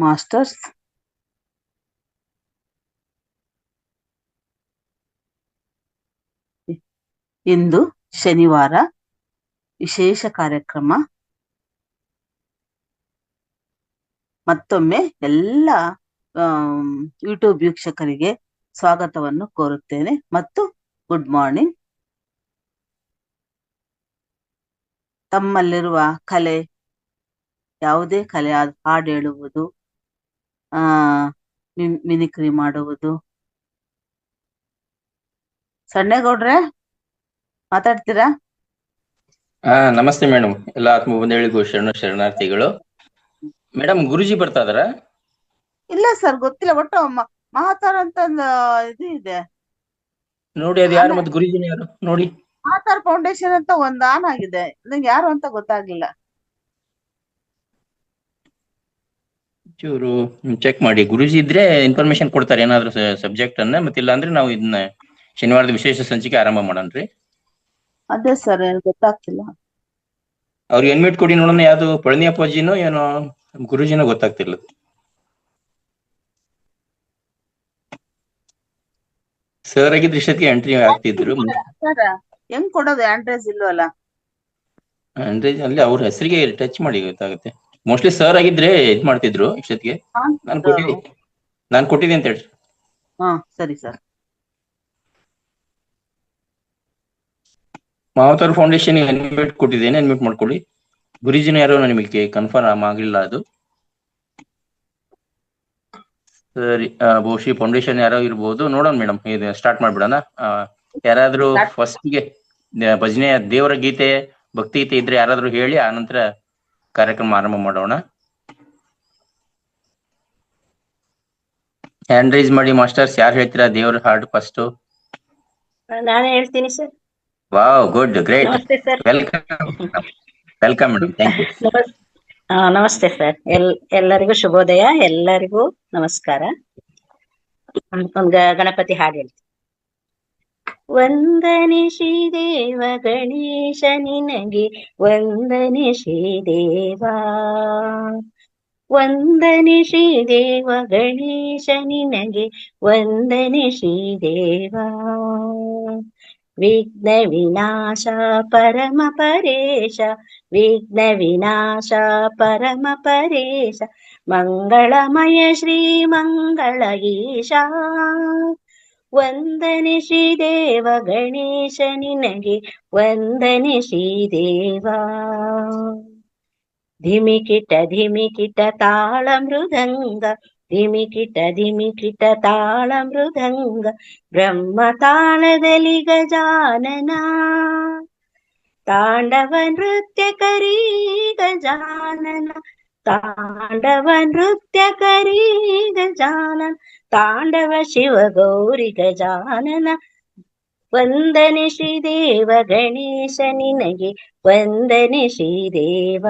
Masters. ಇಂದು ಶನಿವಾರ ವಿಶೇಷ ಕಾರ್ಯಕ್ರಮ. ಮತ್ತೊಮ್ಮೆ ಎಲ್ಲ ಯೂಟ್ಯೂಬ್ ವೀಕ್ಷಕರಿಗೆ ಸ್ವಾಗತವನ್ನು ಕೋರುತ್ತೇನೆ ಮತ್ತು ಗುಡ್ ಮಾರ್ನಿಂಗ್. ತಮ್ಮಲ್ಲಿರುವ ಕಲೆ, ಯಾವುದೇ ಕಲೆ, ಹಾಡು ಹೇಳುವುದು, ಮಿಮಿಕ್ರಿ ಮಾಡುವುದು. ಸಣ್ಣೇಗೌಡ್ರೆ ಮಾತಾಡ್ತೀರಾ? ನಮಸ್ತೆ ಮೇಡಮ್, ಎಲ್ಲ ಆತ್ಮ ಬಂದೇಳಿಗೂ ಶರಣಾರ್ಥಿಗಳು. ಮೇಡಮ್, ಗುರುಜಿ ಬರ್ತಾ ಇದಾರ? ಇಲ್ಲ ಸರ್, ಗೊತ್ತಿಲ್ಲ. ಒಟ್ಟು ಮಹಾತಾರ್ ಅಂತ ಇದು ಇದೆ ನೋಡಿ. ಅದು ಯಾರು ಮತ್ತೆ ಗುರುಜಿನ ಯಾರು ನೋಡಿ? ಮಹಾತಾರ್ ಫೌಂಡೇಶನ್ ಅಂತ ಒಂದು ಆನ್ ಆಗಿದೆ. ನಂಗೆ ಯಾರು ಅಂತ ಗೊತ್ತಾಗ್ಲಿಲ್ಲ. ಚೂರು ಚೆಕ್ ಮಾಡಿ. ಗುರುಜಿ ಇದ್ರೆ ಇನ್ಫಾರ್ಮೇಶನ್ ಕೊಡ್ತಾರೆ ಏನಾದ್ರು ಸಬ್ಜೆಕ್ಟ್ ಅನ್ನ. ಮತ್ತಿಲ್ಲ ಅಂದ್ರೆ ನಾವು ಇದನ್ನ ಶನಿವಾರದ ವಿಶೇಷ ಸಂಚಿಕೆ ಆರಂಭ ಮಾಡೋಣ್ರಿ. ಅದೇ ಸರ್, ಗೊತ್ತಾಗ್ತಿಲ್ಲ. ಅವ್ರಿಗೆ ಅನ್ಮಿಟ್ ಕೊಡಿ ನೋಡೋಣ. ಯಾವ್ದು ಪಳನಿ ಅಪ್ಪಾಜಿನೋ ಏನೋ ಗುರುಜಿನೋ ಗೊತ್ತಾಗ್ತಿಲ್ಲ. ಸರ್ ಆಗಿದ್ರೆ ಇಷ್ಟೊತ್ತಿಗೆ ಎಂಟ್ರಿ ಆಗ್ತಿದ್ರು. ಹೆಂಗ್ ಕೊಡೋದು? ಆಂಡ್ರೇಸ್ ಇಲ್ವಲ್ಲ. ಆಂಡ್ರೇಸ್ ಅಲ್ಲಿ ಅವ್ರ ಹೆಸರಿಗೆ ಟಚ್ ಮಾಡಿ ಗೊತ್ತಾಗುತ್ತೆ. ಮೋಸ್ಟ್ಲಿ ಸರ್ ಆಗಿದ್ರೆ ಇದ್ ಮಾಡ್ತಿದ್ರು ಇಷ್ಟೊತ್ತಿಗೆ. ನಾನು ಕೊಟ್ಟಿದ್ದೆ ಅಂತ ಹೇಳಿ. ಸರಿ ಸರ್. ಮಹಾವತಾರ್ ಫೌಂಡೇಶನ್ ಅನ್ಮಿಟ್ ಕೊಟ್ಟಿದ್ದೇನೆ, ಅನ್ಮಿಟ್ ಮಾಡ್ಕೊಳ್ಳಿ. ಗುರುಜಿನ ಯಾರೋ ನಿಮಗೆ ಕನ್ಫರ್ಮ್ ಆಗಿಲ್ಲ ಅದು. ಸರಿ, ಬಹುಶಃ ಫೌಂಡೇಶನ್ ಯಾರೋ ಇರ್ಬೋದು. ನೋಡೋಣ ಮೇಡಮ್, ಇದು ಸ್ಟಾರ್ಟ್ ಮಾಡ್ಬಿಡೋಣ. ಯಾರಾದ್ರೂ ಫಸ್ಟ್ಗೆ ಭಜನೆ, ದೇವರ ಗೀತೆ, ಭಕ್ತಿ ಗೀತೆ ಇದ್ರೆ ಯಾರಾದ್ರೂ ಹೇಳಿ, ಆನಂತರ ಕಾರ್ಯಕ್ರಮ ಆರಂಭ ಮಾಡೋಣ. ಹ್ಯಾಂಡ್ ರೈಸ್ ಮಾಡಿ ಮಾಸ್ಟರ್ಸ್. ಯಾರು ಹೇಳ್ತೀರಾ ದೇವರ ಹಾಡು ಫಸ್ಟ್? ನಾನೇ ಹೇಳ್ತೀನಿ ಸರ್. Wow, good, great. ನಮಸ್ತೆ sir. Welcome madam. Thank you. ನಮಸ್ತೆ ಸರ್. ಎಲ್ಲರಿಗೂ ಶುಭೋದಯ. ಎಲ್ಲರಿಗೂ ನಮಸ್ಕಾರ. ಒಂದು ಗಣಪತಿ ಹಾಡು ಹೇಳ್ತೀನಿ. ವಂದನೆ ಶ್ರೀದೇವ ಗಣೇಶ ನಿನಗೆ, ವಂದನೆ ಶ್ರೀದೇವ. ವಂದನೆ ಶ್ರೀದೇವ ಗಣೇಶ ನಿನಗೆ, ವಂದನೆ ಶ್ರೀದೇವ. ವಿಘ್ನ ವಿನಾಶ ಪರಮ ಪರೇಶ, ವಿಘ್ನ ವಿನಾಶ ಪರಮ ಪರೇಶ, ಮಂಗಳಮಯ ಶ್ರೀ ಮಂಗಳ ಈಶ. ವಂದನೆ ಶ್ರೀದೇವ ಗಣೇಶ ನಿನಗೆ, ವಂದನೆ ಶ್ರೀದೇವ. ಧಿಮಿಕಿಟ ಧಿಮಿಕಿಟ ತಾಳ ಮೃದಂಗ, ಧಿಮಿಕಿಟ ಧಿಮಿಕಿಟ ತಾಳ ಮೃದಂಗ, ಬ್ರಹ್ಮ ತಾಳದಲ್ಲಿ ಗಜಾನನ. ತಾಂಡವ ನೃತ್ಯ ಕರಿ ಗಜಾನನ, ತಾಂಡವ ನೃತ್ಯ ಕರಿ ಗಜಾನನ, ತಾಂಡವ ಶಿವ ಗೌರಿ ಗಜಾನನ. ವಂದನೆ ಶ್ರೀದೇವ ಗಣೇಶ ನಿನಗೆ, ವಂದನೆ ಶ್ರೀದೇವ.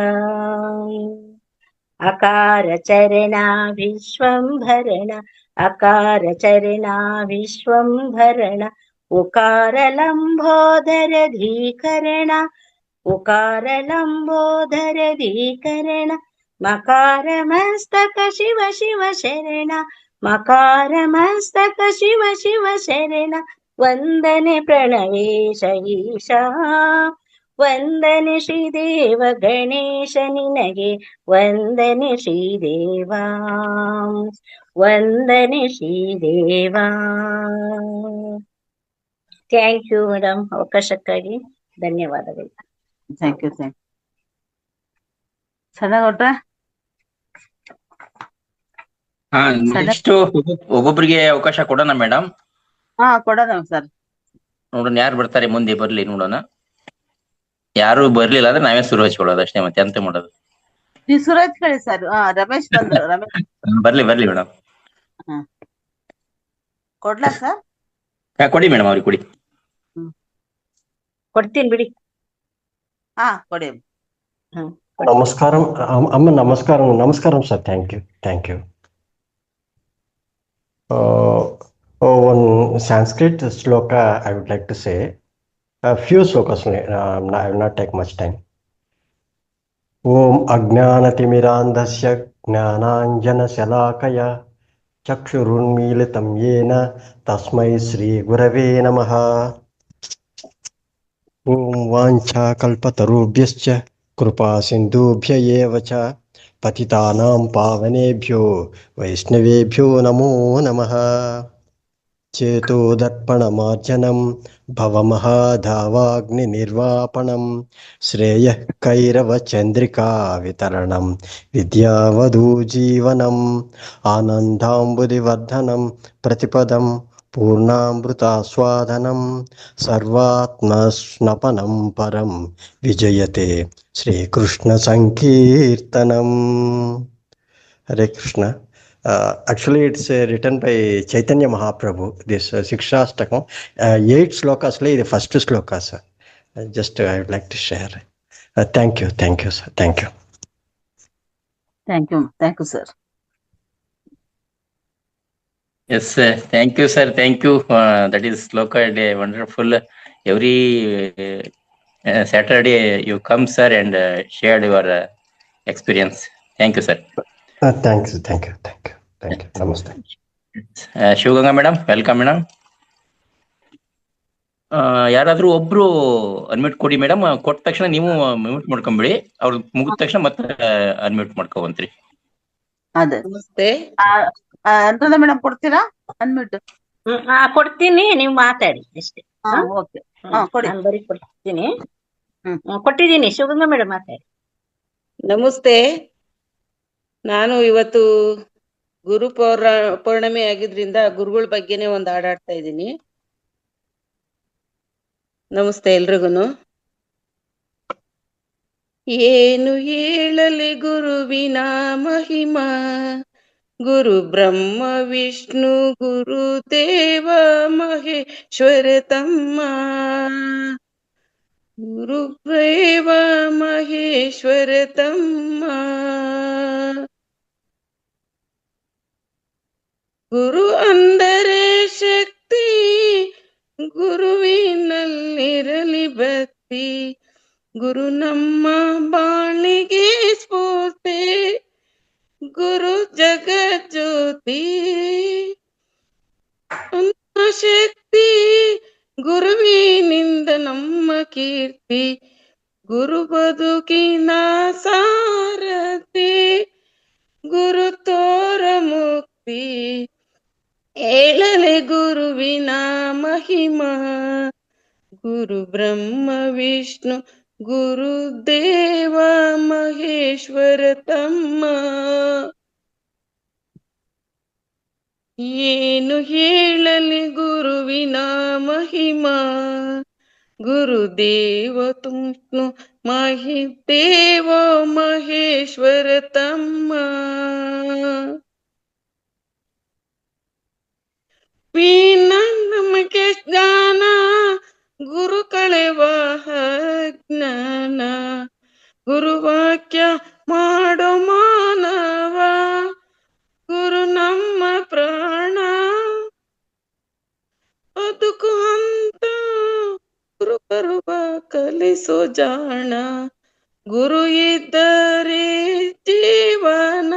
ಅಕಾರ ಚರಣ ವಿಶ್ವಂಭರಣ, ಅಕಾರ ಚರಣ ವಿಶ್ವಂಭರಣ, ಉಕಾರ ಲಂಬೋದರ ಧೀಕರಣ, ಉಕಾರ ಲಂಬೋದರ ಧೀಕರಣ, ಮಕಾರ ಮಸ್ತಕ ಶಿವ ಶಿವ ಶರಣ, ಮಕಾರ ಮಸ್ತಕ ಶಿವ ಶಿವ ಶರಣ. ವಂದನೆ ಪ್ರಣವೇಶ ಈಶ, ವಂದನೆ ಶ್ರೀದೇವ ಗಣೇಶ ನಿನಗೆ, ವಂದನೆ ಶ್ರೀದೇವ, ವಂದನೆ ಶ್ರೀದೇವ. ಥ್ಯಾಂಕ್ ಯು ಮೇಡಮ್, ಅವಕಾಶಕ್ಕಾಗಿ ಧನ್ಯವಾದಗಳು. Thank you. ಸಣ್ಣಗೌಡ್ರ, ನೆಕ್ಸ್ಟ್ ಒಬ್ಬೊಬ್ಬರಿಗೆ ಅವಕಾಶ ಕೊಡೋಣ ಮೇಡಮ್. ಕೊಡೋಣ ಸರ್. ನೋಡೋಣ ಯಾರು ಬರ್ತಾರೆ, ಮುಂದೆ ಬರ್ಲಿ ನೋಡೋಣ. ಯಾರು ಬರ್ಲಿಲ್ಲ ಅಂದ್ರೆ ನಾವೇ ಶುರು ಹಚ್ಕೊಳ್ಳೋದು ಅಷ್ಟೇ, ಮತ್ತೆ ಎಂತ ಮಾಡೋದು. ನೀವು ಶುರು ಹಚ್ಕೊಳ್ಳಿ ಸರ್. ರಮೇಶ್ ಬಂದ್ರು. ರಮೇಶ್ ಬರ್ಲಿ ಮೇಡಮ್. ಕೊಡ್ಲಾ ಸರ್? ಕೊಡಿ ಮೇಡಮ್, ಅವ್ರಿಗೆ ಕೊಡಿ. ಕೊಡ್ತೀನಿ ಬಿಡಿ. ಕೊಡಿ. ನಮಸ್ಕಾರಂ ಅಮ್ಮ. ನಮಸ್ಕಾರಂ sir. Thank you. One Sanskrit shloka I would like to say. A few slokas, I will not take much time. Om Ajnanatimiraandhasya ज्ञानाञ्जनशलाकया चक्षुरुन्मीलितं येन तस्मै श्रीगुरवे नमः। ॐ वाञ्छाकल्पतरुभ्यश्च कृपासिन्धुभ्य एव च पतितानां पावनेभ्यो वैष्णवेभ्यो नमो नमः। चेतोदर्पणमार्जनं भवमहाधावाग्निनिर्वापणं श्रेयः कैरवचन्द्रिका वितरणं विद्यावधूजीवनम् आनन्दाम्बुधिवर्धनं प्रतिपदं पूर्णामृतास्वादनं सर्वात्मस्नपनं परं विजयते श्रीकृष्णसङ्कीर्तनम्। हरे Krishna. Actually, it's written by Chaitanya Mahaprabhu. This Sikshastakam, 8 slokas, the first sloka, sir. Just I would like to share. Thank you, sir. Thank you. Thank you, sir. Yes, sir. Thank you, sir. Thank you. That is sloka, wonderful. Every Saturday you come, sir, and shared your experience. Thank you, sir. Thank you. Namaste. Shivaganga madam, welcome madam. ಯಾರಾದ್ರೂ ಒಬ್ರು unmute ಕೊಡಿ madam. ಕೊಟ್ಟ ತಕ್ಷಣ ನೀವು mute ಮಾಡ್ಕೊಂಬಿಡಿ. ಅವ್ರು ಮುಗಿದ ತಕ್ಷಣ ಮತ್ತೆ ಅನ್ಮ್ಯೂಟ್ ಮಾಡ್ಕೊಂತ್ರಿ. ಅದೇ ನಮಸ್ತೆ. ಅನುರಾಧ ಮೇಡಮ್ ಕೊಡ್ತೀರಾ ಅನ್ಮ್ಯೂಟ್? ಕೊಡ್ತೀನಿ, ನೀವು ಮಾತಾಡಿ ಅಷ್ಟೇ. ಓಕೆ, ಕೊಡಿ. ನಾನು ಬರೀ ಕೊಡ್ತೀನಿ. ಕೊಟ್ಟಿದ್ದೀನಿ. ಶಿವಗಂಗಾ ಮೇಡಮ್ ಮಾತಾಡಿ. ನಮಸ್ತೆ. ನಾನು ಇವತ್ತು ಗುರು ಪೌರ್ಣಮಿ ಆಗಿದ್ರಿಂದ ಗುರುಗಳ ಬಗ್ಗೆನೇ ಒಂದು ಹಾಡಾಡ್ತಾ ಇದ್ದೀನಿ. ನಮಸ್ತೆ ಎಲ್ರಿಗೂನು. ಏನು ಹೇಳಲಿ ಗುರುವಿನ ಮಹಿಮಾ, ಗುರು ಬ್ರಹ್ಮ ವಿಷ್ಣು ಗುರು ದೇವ ಮಹೇಶ್ವರ ತಮ್ಮ, ಗುರು ದೇವ ಮಹೇಶ್ವರ ತಮ್ಮ. ಗುರು ಅಂದರೆ ಶಕ್ತಿ, ಗುರುವಿನಲ್ಲಿರಲಿ ಭಕ್ತಿ, ಗುರು ನಮ್ಮ ಬಾಳಿಗೆ ಸ್ಫೂರ್ತಿ, ಗುರು ಜಗಜ್ಯೋತಿ. ಶಕ್ತಿ ಗುರುವಿನಿಂದ ನಮ್ಮ ಕೀರ್ತಿ, ಗುರು ಬದುಕಿನ ಸಾರಥಿ, ಗುರು ತೋರ ಮುಕ್ತಿ. ಹೇಳಲೆ ಗುರುವಿನ ಮಹಿಮಾ, ಗುರು ಬ್ರಹ್ಮ ವಿಷ್ಣು ಗುರು ದೇವ ಮಹೇಶ್ವರ ತಮ್ಮ. ಏನು ಹೇಳಲಿ ಗುರುವಿನ ಮಹಿಮಾ, ಗುರುದೇವ ತುಮ್ನು ಮಹಿದೇವ ಮಹೇಶ್ವರ ತಮ್ಮ. ನಮಗೆ ಜ್ಞಾನ ಗುರು ಕಳೆವ ಜ್ಞಾನ, ಗುರುವಾಕ್ಯ ಮಾಡೋ ಮಾನವ, ಗುರು ನಮ್ಮ ಪ್ರಾಣ. ಬದುಕು ಅಂತ ಗುರು ಬರುವ ಕಲಿಸೋ ಜಾಣ, ಗುರು ಇದ್ದರೆ ಜೀವನ,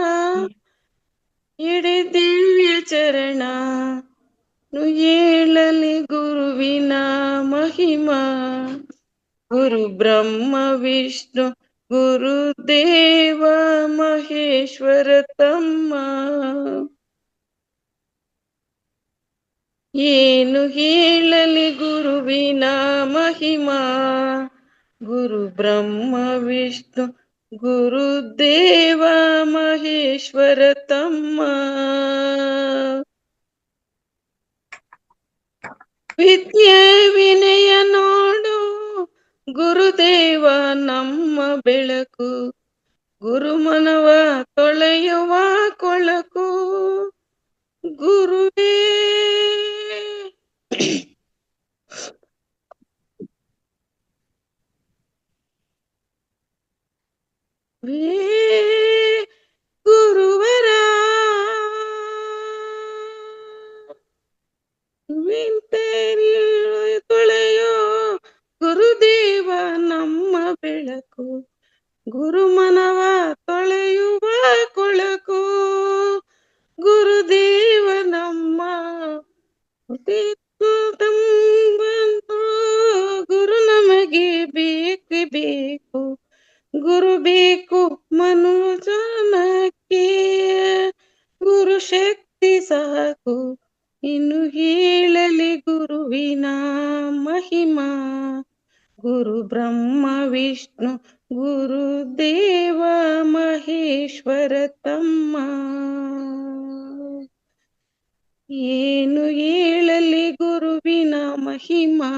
ಇಡೀ ದಿವ್ಯ ಚರಣ. ಹೇಳಲಿ ಗುರುವಿನ ಮಹಿಮಾ, ಗುರು ಬ್ರಹ್ಮ ವಿಷ್ಣು ಗುರು ದೇವ ಮಹೇಶ್ವರ ತಮ್ಮ. ಏನು ಹೇಳಲಿ ಗುರುವಿನ ಮಹಿಮಾ, ಗುರು ಬ್ರಹ್ಮ ವಿಷ್ಣು ಗುರು ದೇವ ಮಹೇಶ್ವರ ತಮ್ಮ. ವಿದ್ಯೆ ವಿನಯ ನೋಡು ಗುರುದೇವ ನಮ್ಮ ಬೆಳಕು, ಗುರು ಮನವ ತೊಳೆಯುವ ಕೊಳಕು, ಗುರುವೇ ಗುರುವರ ತೊಳೆಯೋ ಗುರುದೇವ ನಮ್ಮ ಬೆಳಕು, ಗುರು ಮನವ ತೊಳೆಯುವ ಕೊಳಕು. ಬೇಕು, ಗುರು ಬೇಕು ಮನುಜನಕ್ಕೆ, ಗುರು ಶಕ್ತಿ ಸಾಕು ಇನ್ನು ಹೇಳಲಿ ಗುರುವಿನ ಮಹಿಮಾ. ಗುರು ಬ್ರಹ್ಮ ವಿಷ್ಣು ಗುರುದೇವ ಮಹೇಶ್ವರ ತಮ್ಮ, ಏನು ಹೇಳಲಿ ಗುರುವಿನ ಮಹಿಮಾ.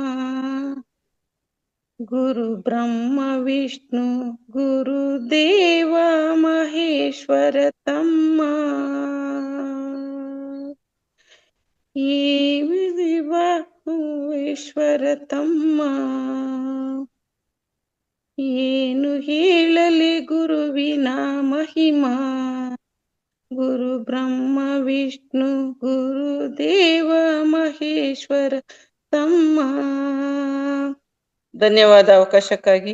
ಗುರು ಬ್ರಹ್ಮ ವಿಷ್ಣು ಗುರುದೇವ ಮಹೇಶ್ವರ ತಮ್ಮ, ಮಹೇಶ್ವರ ತಮ್ಮ, ಏನು ಹೇಳಲಿ ಗುರುವಿನ ಮಹಿಮಾ. ಗುರು ಬ್ರಹ್ಮ ವಿಷ್ಣು ಗುರುದೇವ ಮಹೇಶ್ವರ ತಮ್ಮ. ಧನ್ಯವಾದ ಅವಕಾಶಕ್ಕಾಗಿ.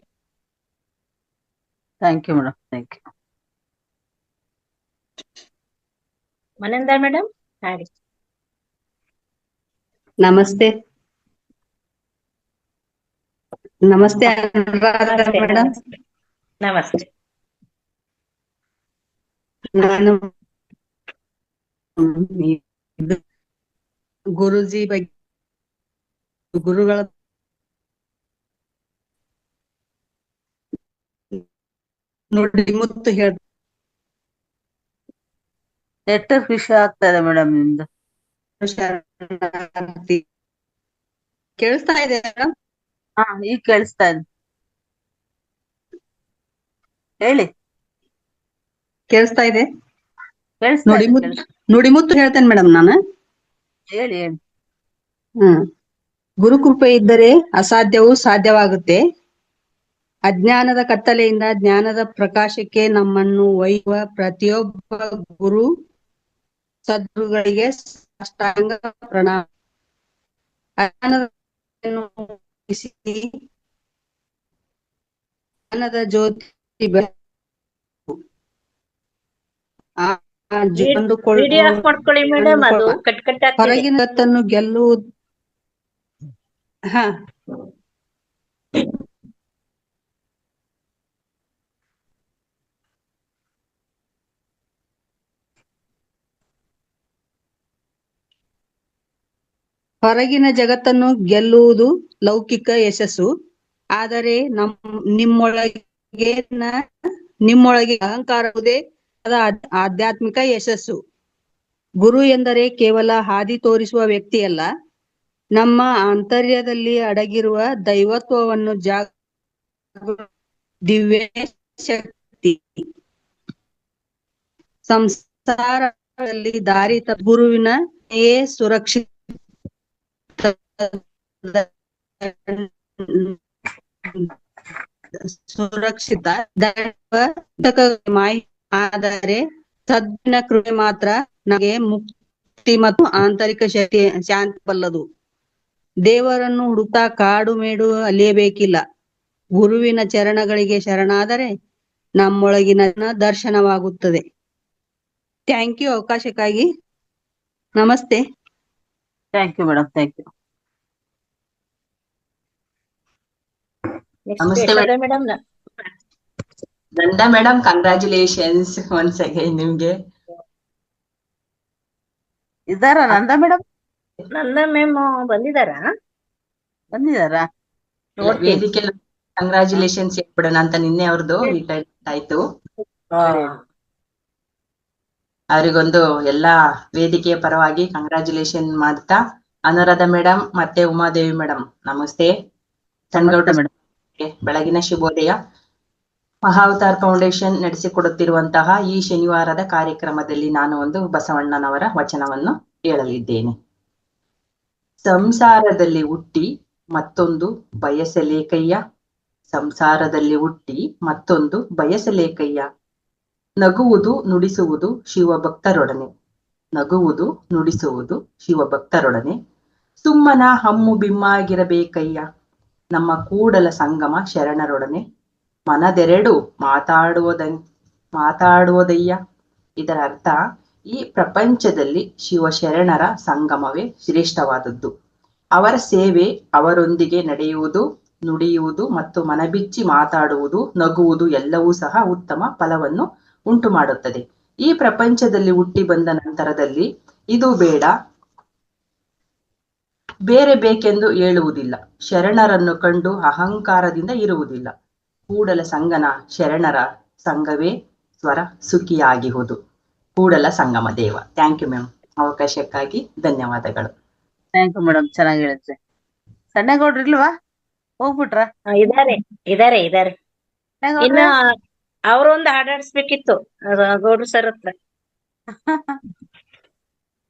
Thank you madam, thank you. ಮನಂದಾ ಮೇಡಮ್ ಹಾಡಿ. ನಮಸ್ತೆ. ನಮಸ್ತೆ ಅನುರಾಧ ಮೇಡಮ್. ನಮಸ್ತೆ. ನಾನು ಗುರುಜಿ ಬಗ್ಗೆ, ಗುರುಗಳ ನೋಡಿ ಮುತ್ತು ಹೇಳ್. ನೆಟ್ವರ್ಕ್ ವಿಷಯ ಆಗ್ತಾ ಇದೆ ಮೇಡಮ್ ನಿಮ್ದು. ಕೇಳಿಸ್ತಾ ಇದೆ ಮೇಡಮ್? ಹಾ, ಈಗ ಕೇಳಿಸ್ತಾ ಇದೆ, ಹೇಳಿ. ಕೇಳಿಸ್ತಾ ಇದೆ? ಕೇಳಿಸ್ತಾ ಇದೆ, ನುಡಿ ಮುತ್ತು ಹೇಳ್ತೇನೆ ಮೇಡಮ್ ನಾನು. ಹೇಳಿ ಹೇಳಿ. ಗುರುಕೃಪೆ ಇದ್ದರೆ ಅಸಾಧ್ಯವು ಸಾಧ್ಯವಾಗುತ್ತೆ. ಅಜ್ಞಾನದ ಕತ್ತಲೆಯಿಂದ ಜ್ಞಾನದ ಪ್ರಕಾಶಕ್ಕೆ ನಮ್ಮನ್ನು ಒಯ್ಯುವ ಪ್ರತಿಯೊಬ್ಬ ಗುರು ಸದ್ಗುರುಗಳಿಗೆ ಸಾಷ್ಟಾಂಗ ಪ್ರಣಾಮ. ಅಜ್ಞಾನದ ಜ್ಞಾನದ ಜ್ಯೋತಿ ವಿಡಿಯೋ ಆಫ್ ಮಾಡ್ಕೊಳ್ಳಿ ಮೇಡಮ್, ಅದು ಕಟ್ ಕಟ್ ಆಗ್ತಿದೆ. ಹೊರಗಿನ ಜಗತ್ತನ್ನು ಗೆಲ್ಲುವುದು. ಹಾ, ಹೊರಗಿನ ಜಗತ್ತನ್ನು ಗೆಲ್ಲುವುದು ಲೌಕಿಕ ಯಶಸ್ಸು. ಆದರೆ ನಿಮ್ಮೊಳಗೆ ಅಹಂಕಾರವುದೇ ಅದ ಆಧ್ಯಾತ್ಮಿಕ ಯಶಸ್ಸು. ಗುರು ಎಂದರೆ ಕೇವಲ ಹಾದಿ ತೋರಿಸುವ ವ್ಯಕ್ತಿಯಲ್ಲ, ನಮ್ಮ ಆಂತರ್ಯದಲ್ಲಿ ಅಡಗಿರುವ ದೈವತ್ವವನ್ನು ದಿವ್ಯ ಶಕ್ತಿ. ಸಂಸಾರದಲ್ಲಿ ದಾರಿ ಗುರುವಿನ ಸುರಕ್ಷಿತ ಆದರೆ ಸದ್ವಿನ ಕೃಪೆ ಮಾತ್ರ ನಮಗೆ ಮುಕ್ತಿ ಮತ್ತು ಆಂತರಿಕ ಶಾಂತಿ ಬಲ್ಲದು. ದೇವರನ್ನು ಹುಡುಕ್ತಾ ಕಾಡು ಮೇಡು ಅಲಿಯಬೇಕಿಲ್ಲ. ಗುರುವಿನ ಚರಣಗಳಿಗೆ ಶರಣಾದರೆ ನಮ್ಮೊಳಗಿನ ದರ್ಶನವಾಗುತ್ತದೆ. ಥ್ಯಾಂಕ್ ಯು ಅವಕಾಶಕ್ಕಾಗಿ. ನಮಸ್ತೆ. Thank you madam, thank you. Madam Nanda madam, congratulations once again ನಿಮ್ಗೆ. ಇದಾರ ನಂದಾ ಮೇಡಮ್? ನಂದಾ ಮ್ಯಾಮ್ ಬಂದಿದಾರಾ? ವೇದಿಕೆ ಕಂಗ್ರಾಚುಲೇಷನ್ಸ್ ಹೇಳ್ಬಿಡೋಣ ಅಂತ ನಿನ್ನೆ ಅವ್ರದ್ದು ರಿಟೈರ್ಮೆಂಟ್ ಆಯ್ತು. ಅವರಿಗೊಂದು ಎಲ್ಲಾ ವೇದಿಕೆಯ ಪರವಾಗಿ ಕಂಗ್ರಾಚುಲೇಷನ್ ಮಾಡ್ತಾ, ಅನುರಾಧ ಮೇಡಮ್ ಮತ್ತೆ ಉಮಾದೇವಿ ಮೇಡಮ್ ನಮಸ್ತೆ. ಚಂದ್ರಗೌಡ ಮೇಡಮ್ ಬೆಳಗಿನ ಶುಭೋದಯ. ಮಹಾವತಾರ್ ಫೌಂಡೇಶನ್ ನಡೆಸಿಕೊಡುತ್ತಿರುವಂತಹ ಈ ಶನಿವಾರದ ಕಾರ್ಯಕ್ರಮದಲ್ಲಿ ನಾನು ಒಂದು ಬಸವಣ್ಣನವರ ವಚನವನ್ನು ಹೇಳಲಿದ್ದೇನೆ. ಸಂಸಾರದಲ್ಲಿ ಹುಟ್ಟಿ ಮತ್ತೊಂದು ಬಯಸಲೇಕಯ್ಯ, ಸಂಸಾರದಲ್ಲಿ ಹುಟ್ಟಿ ಮತ್ತೊಂದು ಬಯಸಲೇಕಯ್ಯ. ನಗುವುದು ನುಡಿಸುವುದು ಶಿವಭಕ್ತರೊಡನೆ, ನಗುವುದು ನುಡಿಸುವುದು ಶಿವಭಕ್ತರೊಡನೆ. ಸುಮ್ಮನ ಹಮ್ಮು ಬಿಮ್ಮಾಗಿರಬೇಕಯ್ಯ, ನಮ್ಮ ಕೂಡಲ ಸಂಗಮ ಶರಣರೊಡನೆ. ಮನದೆರಡು ಮಾತಾಡುವುದಯ್ಯ. ಇದರ ಅರ್ಥ, ಈ ಪ್ರಪಂಚದಲ್ಲಿ ಶಿವಶರಣರ ಸಂಗಮವೇ ಶ್ರೇಷ್ಠವಾದದ್ದು. ಅವರ ಸೇವೆ, ಅವರೊಂದಿಗೆ ನಡೆಯುವುದು ನುಡಿಯುವುದು ಮತ್ತು ಮನಬಿಚ್ಚಿ ಮಾತಾಡುವುದು, ನಗುವುದು ಎಲ್ಲವೂ ಸಹ ಉತ್ತಮ ಫಲವನ್ನು ಉಂಟು ಮಾಡುತ್ತದೆ. ಈ ಪ್ರಪಂಚದಲ್ಲಿ ಹುಟ್ಟಿ ಬಂದ ನಂತರದಲ್ಲಿ ಇದು ಬೇಡ ಬೇರೆ ಬೇಕೆಂದು ಹೇಳುವುದಿಲ್ಲ. ಶರಣರನ್ನು ಕಂಡು ಅಹಂಕಾರದಿಂದ ಇರುವುದಿಲ್ಲ. ಕೂಡಲ ಸಂಗನ ಶರಣರ ಸಂಘವೇ ಸ್ವರ ಸುಖಿಯಾಗಿಹುದು. Kudala Sangama Deva. Thank you ma'am, ಅವಕಾಶಕ್ಕಾಗಿ ಧನ್ಯವಾದಗಳು. ಥ್ಯಾಂಕ್ ಯು ಮೇಡಮ್, ಚೆನ್ನಾಗಿ ಹೇಳಿದ್ರಿ. ಸಣ್ಣಗೌಡ್ರು ಇಲ್ವಾ, ಹೋಗ್ಬಿಟ್ರ? ಇದಾರೆ ಇದಾರೆ ಇದಾರೆ. ಇನ್ನ ಅವ್ರೊಂದು ಹಾಡಾಡಿಸ್ಬೇಕಿತ್ತು ಗೌಡ್ರು ಸರ್ ಹತ್ರ.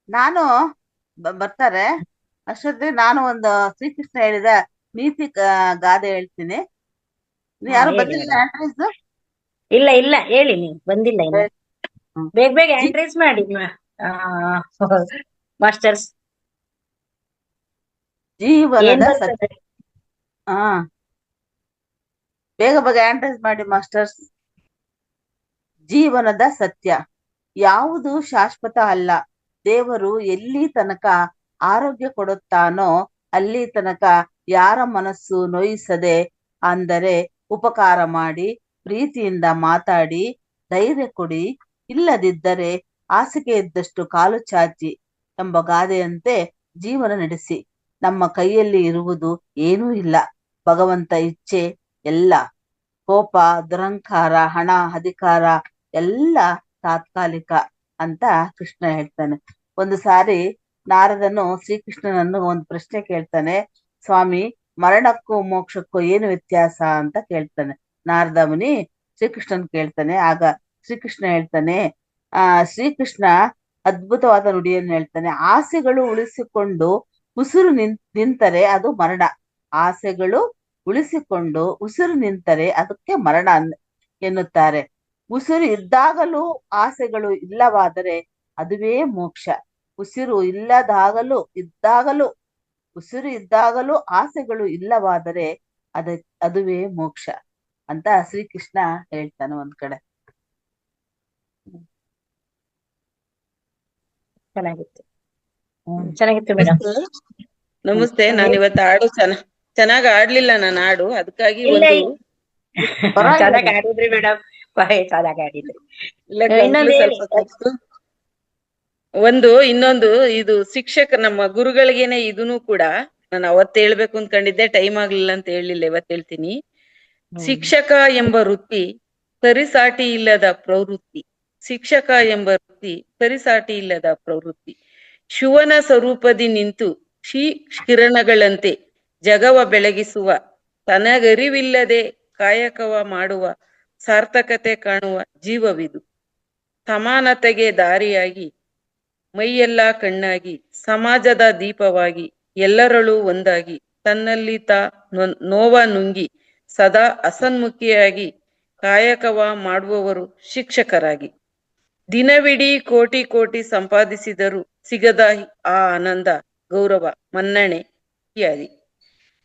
ನಾನು ಬರ್ತಾರೆ ಅಷ್ಟೊತ್ತಿಗೆ ನಾನು ಒಂದು ಶ್ರೀಕೃಷ್ಣ ಹೇಳಿದ ನೀತಿ ಗಾದೆ ಹೇಳ್ತೀನಿ. ಯಾರು ಬಂದಿಲ್ಲ ಆಂಟ್ರೀಸ್? ಇಲ್ಲ ಇಲ್ಲ, ಹೇಳಿ ನೀವು ಬಂದಿಲ್ಲ ಇನ್ನು. ಬೇಗ ಬೇಗ ಆಂಟ್ರೀಸ್ ಮಾಡಿ ಮಾಸ್ಟರ್ಸ್. ಜೀವನದ ಸತ್ಯ. ಬೇಗ ಬೇಗ ಆಂಟ್ರೀಸ್ ಮಾಡಿ ಮಾಸ್ಟರ್ಸ್. ಜೀವನದ ಸತ್ಯ ಯಾವುದು ಶಾಶ್ವತ ಅಲ್ಲ. ದೇವರು ಎಲ್ಲಿ ತನಕ ಆರೋಗ್ಯ ಕೊಡುತ್ತಾನೋ ಅಲ್ಲಿ ತನಕ ಯಾರ ಮನಸ್ಸು ನೋಯಿಸದೆ, ಅಂದರೆ ಉಪಕಾರ ಮಾಡಿ, ಪ್ರೀತಿಯಿಂದ ಮಾತಾಡಿ, ಧೈರ್ಯ ಕೊಡಿ, ಇಲ್ಲದಿದ್ದರೆ ಹಾಸಿಗೆ ಇದ್ದಷ್ಟು ಕಾಲು ಚಾಚಿ ಎಂಬ ಗಾದೆಯಂತೆ ಜೀವನ ನಡೆಸಿ. ನಮ್ಮ ಕೈಯಲ್ಲಿ ಇರುವುದು ಏನೂ ಇಲ್ಲ. ಭಗವಂತ ಇಚ್ಛೆ ಎಲ್ಲ. ಕೋಪ, ದುರಂಕಾರ, ಹಣ, ಅಧಿಕಾರ ಎಲ್ಲ ತಾತ್ಕಾಲಿಕ ಅಂತ ಕೃಷ್ಣ ಹೇಳ್ತಾನೆ. ಒಂದು ಸಾರಿ ನಾರದನು ಶ್ರೀಕೃಷ್ಣನನ್ನು ಒಂದು ಪ್ರಶ್ನೆ ಕೇಳ್ತಾನೆ. ಸ್ವಾಮಿ, ಮರಣಕ್ಕೂ ಮೋಕ್ಷಕ್ಕೂ ಏನು ವ್ಯತ್ಯಾಸ ಅಂತ ಕೇಳ್ತಾನೆ. ನಾರದ ಮುನಿ ಶ್ರೀಕೃಷ್ಣನ್ ಕೇಳ್ತಾನೆ. ಆಗ ಶ್ರೀಕೃಷ್ಣ ಹೇಳ್ತಾನೆ, ಶ್ರೀಕೃಷ್ಣ ಅದ್ಭುತವಾದ ನುಡಿಯನ್ನು ಹೇಳ್ತಾನೆ. ಆಸೆಗಳು ಉಳಿಸಿಕೊಂಡು ಉಸಿರು ನಿಂತರೆ ಅದು ಮರಣ. ಆಸೆಗಳು ಉಳಿಸಿಕೊಂಡು ಉಸಿರು ನಿಂತರೆ ಅದಕ್ಕೆ ಮರಣ ಎನ್ನುತ್ತಾರೆ. ಉಸಿರು ಇದ್ದಾಗಲೂ ಆಸೆಗಳು ಇಲ್ಲವಾದರೆ ಅದುವೇ ಮೋಕ್ಷ. ಉಸಿರು ಇದ್ದಾಗಲೂ ಆಸೆಗಳು ಇಲ್ಲವಾದರೆ ಅದುವೇ ಮೋಕ್ಷ ಅಂತ ಶ್ರೀಕೃಷ್ಣ ಹೇಳ್ತಾನೆ ಒಂದ್ ಕಡೆ. ಚೆನ್ನಾಗಿತ್ತು ಮೇಡಮ್. ನಮಸ್ತೆ. ನಾನು ಇವತ್ತು ಹಾಡು ಚೆನ್ನಾಗ್ ಆಡ್ಲಿಲ್ಲ, ನಾನು ಹಾಡು, ಅದಕ್ಕಾಗಿ ಚೆನ್ನಾಗಿ ಆಡಿದ್ರಿ ಮೇಡಮ್, ಚೆನ್ನಾಗಿ ಆಡಿದ್ರಿ. ಇನ್ನೊಂದು ಇದು ಶಿಕ್ಷಕ ನಮ್ಮ ಗುರುಗಳಿಗೇನೆ ಇದನ್ನು ಕೂಡ ನಾನು ಅವತ್ತು ಹೇಳ್ಬೇಕು ಅಂದ್ಕೊಂಡಿದ್ದೆ, ಟೈಮ್ ಆಗ್ಲಿಲ್ಲ ಅಂತ ಹೇಳಿಲ್ಲ, ಇವತ್ತು ಹೇಳ್ತೀನಿ. ಶಿಕ್ಷಕ ಎಂಬ ವೃತ್ತಿ ಸರಿಸಾಟಿ ಇಲ್ಲದ ಪ್ರವೃತ್ತಿ. ಶಿಕ್ಷಕ ಎಂಬ ವೃತ್ತಿ ಸರಿಸಾಟಿ ಇಲ್ಲದ ಪ್ರವೃತ್ತಿ. ಶಿವನ ಸ್ವರೂಪದಿ ನಿಂತು ಕಿರಣಗಳಂತೆ ಜಗವ ಬೆಳಗಿಸುವ, ತನಗರಿವಿಲ್ಲದೆ ಕಾಯಕವ ಮಾಡುವ, ಸಾರ್ಥಕತೆ ಕಾಣುವ ಜೀವವಿದು. ಸಮಾನತೆಗೆ ದಾರಿಯಾಗಿ, ಮೈಯೆಲ್ಲ ಕಣ್ಣಾಗಿ, ಸಮಾಜದ ದೀಪವಾಗಿ, ಎಲ್ಲರಲ್ಲೂ ಒಂದಾಗಿ, ತನ್ನಲ್ಲಿ ನೋವ ನುಂಗಿ ಸದಾ ಅಸನ್ಮುಖಿಯಾಗಿ ಕಾಯಕವ ಮಾಡುವವರು ಶಿಕ್ಷಕರಾಗಿ. ದಿನವಿಡೀ ಕೋಟಿ ಕೋಟಿ ಸಂಪಾದಿಸಿದರೂ ಸಿಗದ ಆ ಆನಂದ, ಗೌರವ, ಮನ್ನಣೆ ಇತ್ಯಾದಿ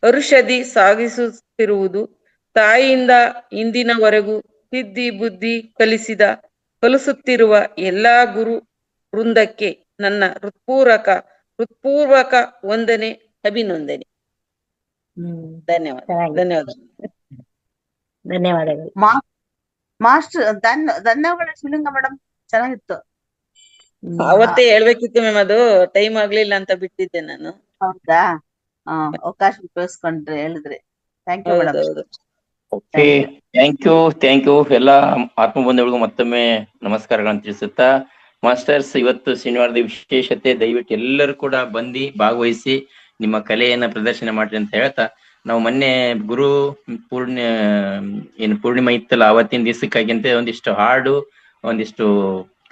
ಔಷಧಿ ಸಾಗಿಸುತ್ತಿರುವುದು ತಾಯಿಯಿಂದ ಇಂದಿನವರೆಗೂ ಸಿದ್ಧಿ ಬುದ್ಧಿ ಕಲಿಸುತ್ತಿರುವ ಎಲ್ಲಾ ಗುರು ವೃಂದಕ್ಕೆ ನನ್ನ ಹೃತ್ಪೂರ್ವಕ ವಂದನೆ, ಅಭಿನಂದನೆ. ಧನ್ಯವಾದಗಳು ಮಾಸ್ಟರ್. ಧನ್ಯವಾದ ಶಿವಲಿಂಗ ಮೇಡಮ್, ಚೆನ್ನಾಗಿತ್ತು. ಅವತ್ತೇ ಹೇಳ್ಬೇಕಿತ್ತು ಮ್ಯಾಮ್, ಅದು ಟೈಮ್ ಆಗ್ಲಿಲ್ಲ ಅಂತ ಬಿಟ್ಟಿದ್ದೆ ನಾನು. ಹೌದಾ? ಅವಕಾಶ ಉಪಯೋಗಿಸ್ಕೊಂಡ್ರೆ ಹೇಳಿದ್ರಿ. Thank you madam. Okay, thank you ಎಲ್ಲ ಆತ್ಮ ಬಂಧುಗಳಿಗೂ ಮತ್ತೊಮ್ಮೆ ನಮಸ್ಕಾರಗಳನ್ನು ತಿಳಿಸುತ್ತಾ, ಮಾಸ್ಟರ್ಸ್ ಇವತ್ತು ಶನಿವಾರದ ವಿಶೇಷತೆ, ದಯವಿಟ್ಟು ಎಲ್ಲರೂ ಕೂಡ ಬಂದು ಭಾಗವಹಿಸಿ ನಿಮ್ಮ ಕಲೆಯನ್ನ ಪ್ರದರ್ಶನ ಮಾಡ್ರಿ ಅಂತ ಹೇಳ್ತಾ, ನಾವು ಮೊನ್ನೆ ಗುರು ಪೂರ್ಣಿಮಾ ಇತ್ತಲ್ಲ, ಅವತ್ತಿನ ದಿವಸಕ್ಕಾಗಿ ಅಂತ ಒಂದಿಷ್ಟು ಹಾಡು ಒಂದಿಷ್ಟು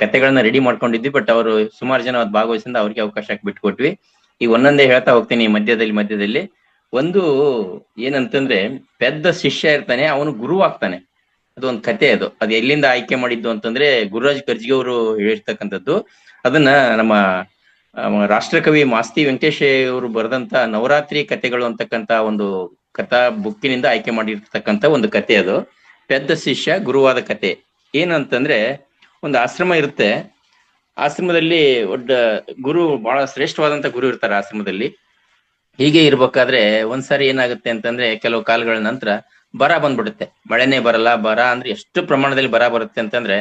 ಕತೆಗಳನ್ನ ರೆಡಿ ಮಾಡ್ಕೊಂಡಿದ್ವಿ. ಬಟ್ ಅವರು ಸುಮಾರು ಜನ ಅವತ್ತು ಭಾಗವಹಿಸಿಂದ ಅವ್ರಿಗೆ ಅವಕಾಶ ಬಿಟ್ಕೊಟ್ವಿ. ಈಗ ಒಂದೊಂದೇ ಹೇಳ್ತಾ ಹೋಗ್ತೀನಿ ಮಧ್ಯದಲ್ಲಿ. ಒಂದು ಏನಂತಂದ್ರೆ, ಪೆದ್ದ ಶಿಷ್ಯ ಇರ್ತಾನೆ, ಅವನು ಗುರು ಆಗ್ತಾನೆ. ಅದೊಂದು ಕತೆ. ಅದು ಎಲ್ಲಿಂದ ಆಯ್ಕೆ ಮಾಡಿದ್ದು ಅಂತಂದ್ರೆ, ಗುರುರಾಜ್ ಕರ್ಜಿಗೆ ಅವರು ಹೇಳಿರ್ತಕ್ಕಂಥದ್ದು. ಅದನ್ನ ನಮ್ಮ ರಾಷ್ಟ್ರಕವಿ ಮಾಸ್ತಿ ವೆಂಕಟೇಶ್ ಅವರು ಬರೆದಂತ ನವರಾತ್ರಿ ಕತೆಗಳು ಅಂತಕ್ಕಂತ ಒಂದು ಕಥಾ ಬುಕ್ಕಿನಿಂದ ಆಯ್ಕೆ ಮಾಡಿರ್ತಕ್ಕಂಥ ಒಂದು ಕತೆ ಅದು. ಪೆದ್ದ ಶಿಷ್ಯ ಗುರುವಾದ ಕತೆ. ಏನಂತಂದ್ರೆ, ಒಂದು ಆಶ್ರಮ ಇರುತ್ತೆ. ಆಶ್ರಮದಲ್ಲಿ ಒಡ್ಡ ಗುರು, ಬಹಳ ಶ್ರೇಷ್ಠವಾದಂತ ಗುರು ಇರ್ತಾರೆ ಆಶ್ರಮದಲ್ಲಿ. ಹೀಗೆ ಇರ್ಬೇಕಾದ್ರೆ ಒಂದ್ಸಾರಿ ಏನಾಗುತ್ತೆ ಅಂತಂದ್ರೆ ಕೆಲವು ಕಾಲಗಳ ನಂತರ ಬರ ಬಂದ್ಬಿಡುತ್ತೆ. ಮಳೆನೇ ಬರಲ್ಲ. ಬರ ಅಂದ್ರೆ ಎಷ್ಟು ಪ್ರಮಾಣದಲ್ಲಿ ಬರ ಬರುತ್ತೆ ಅಂತಂದ್ರೆ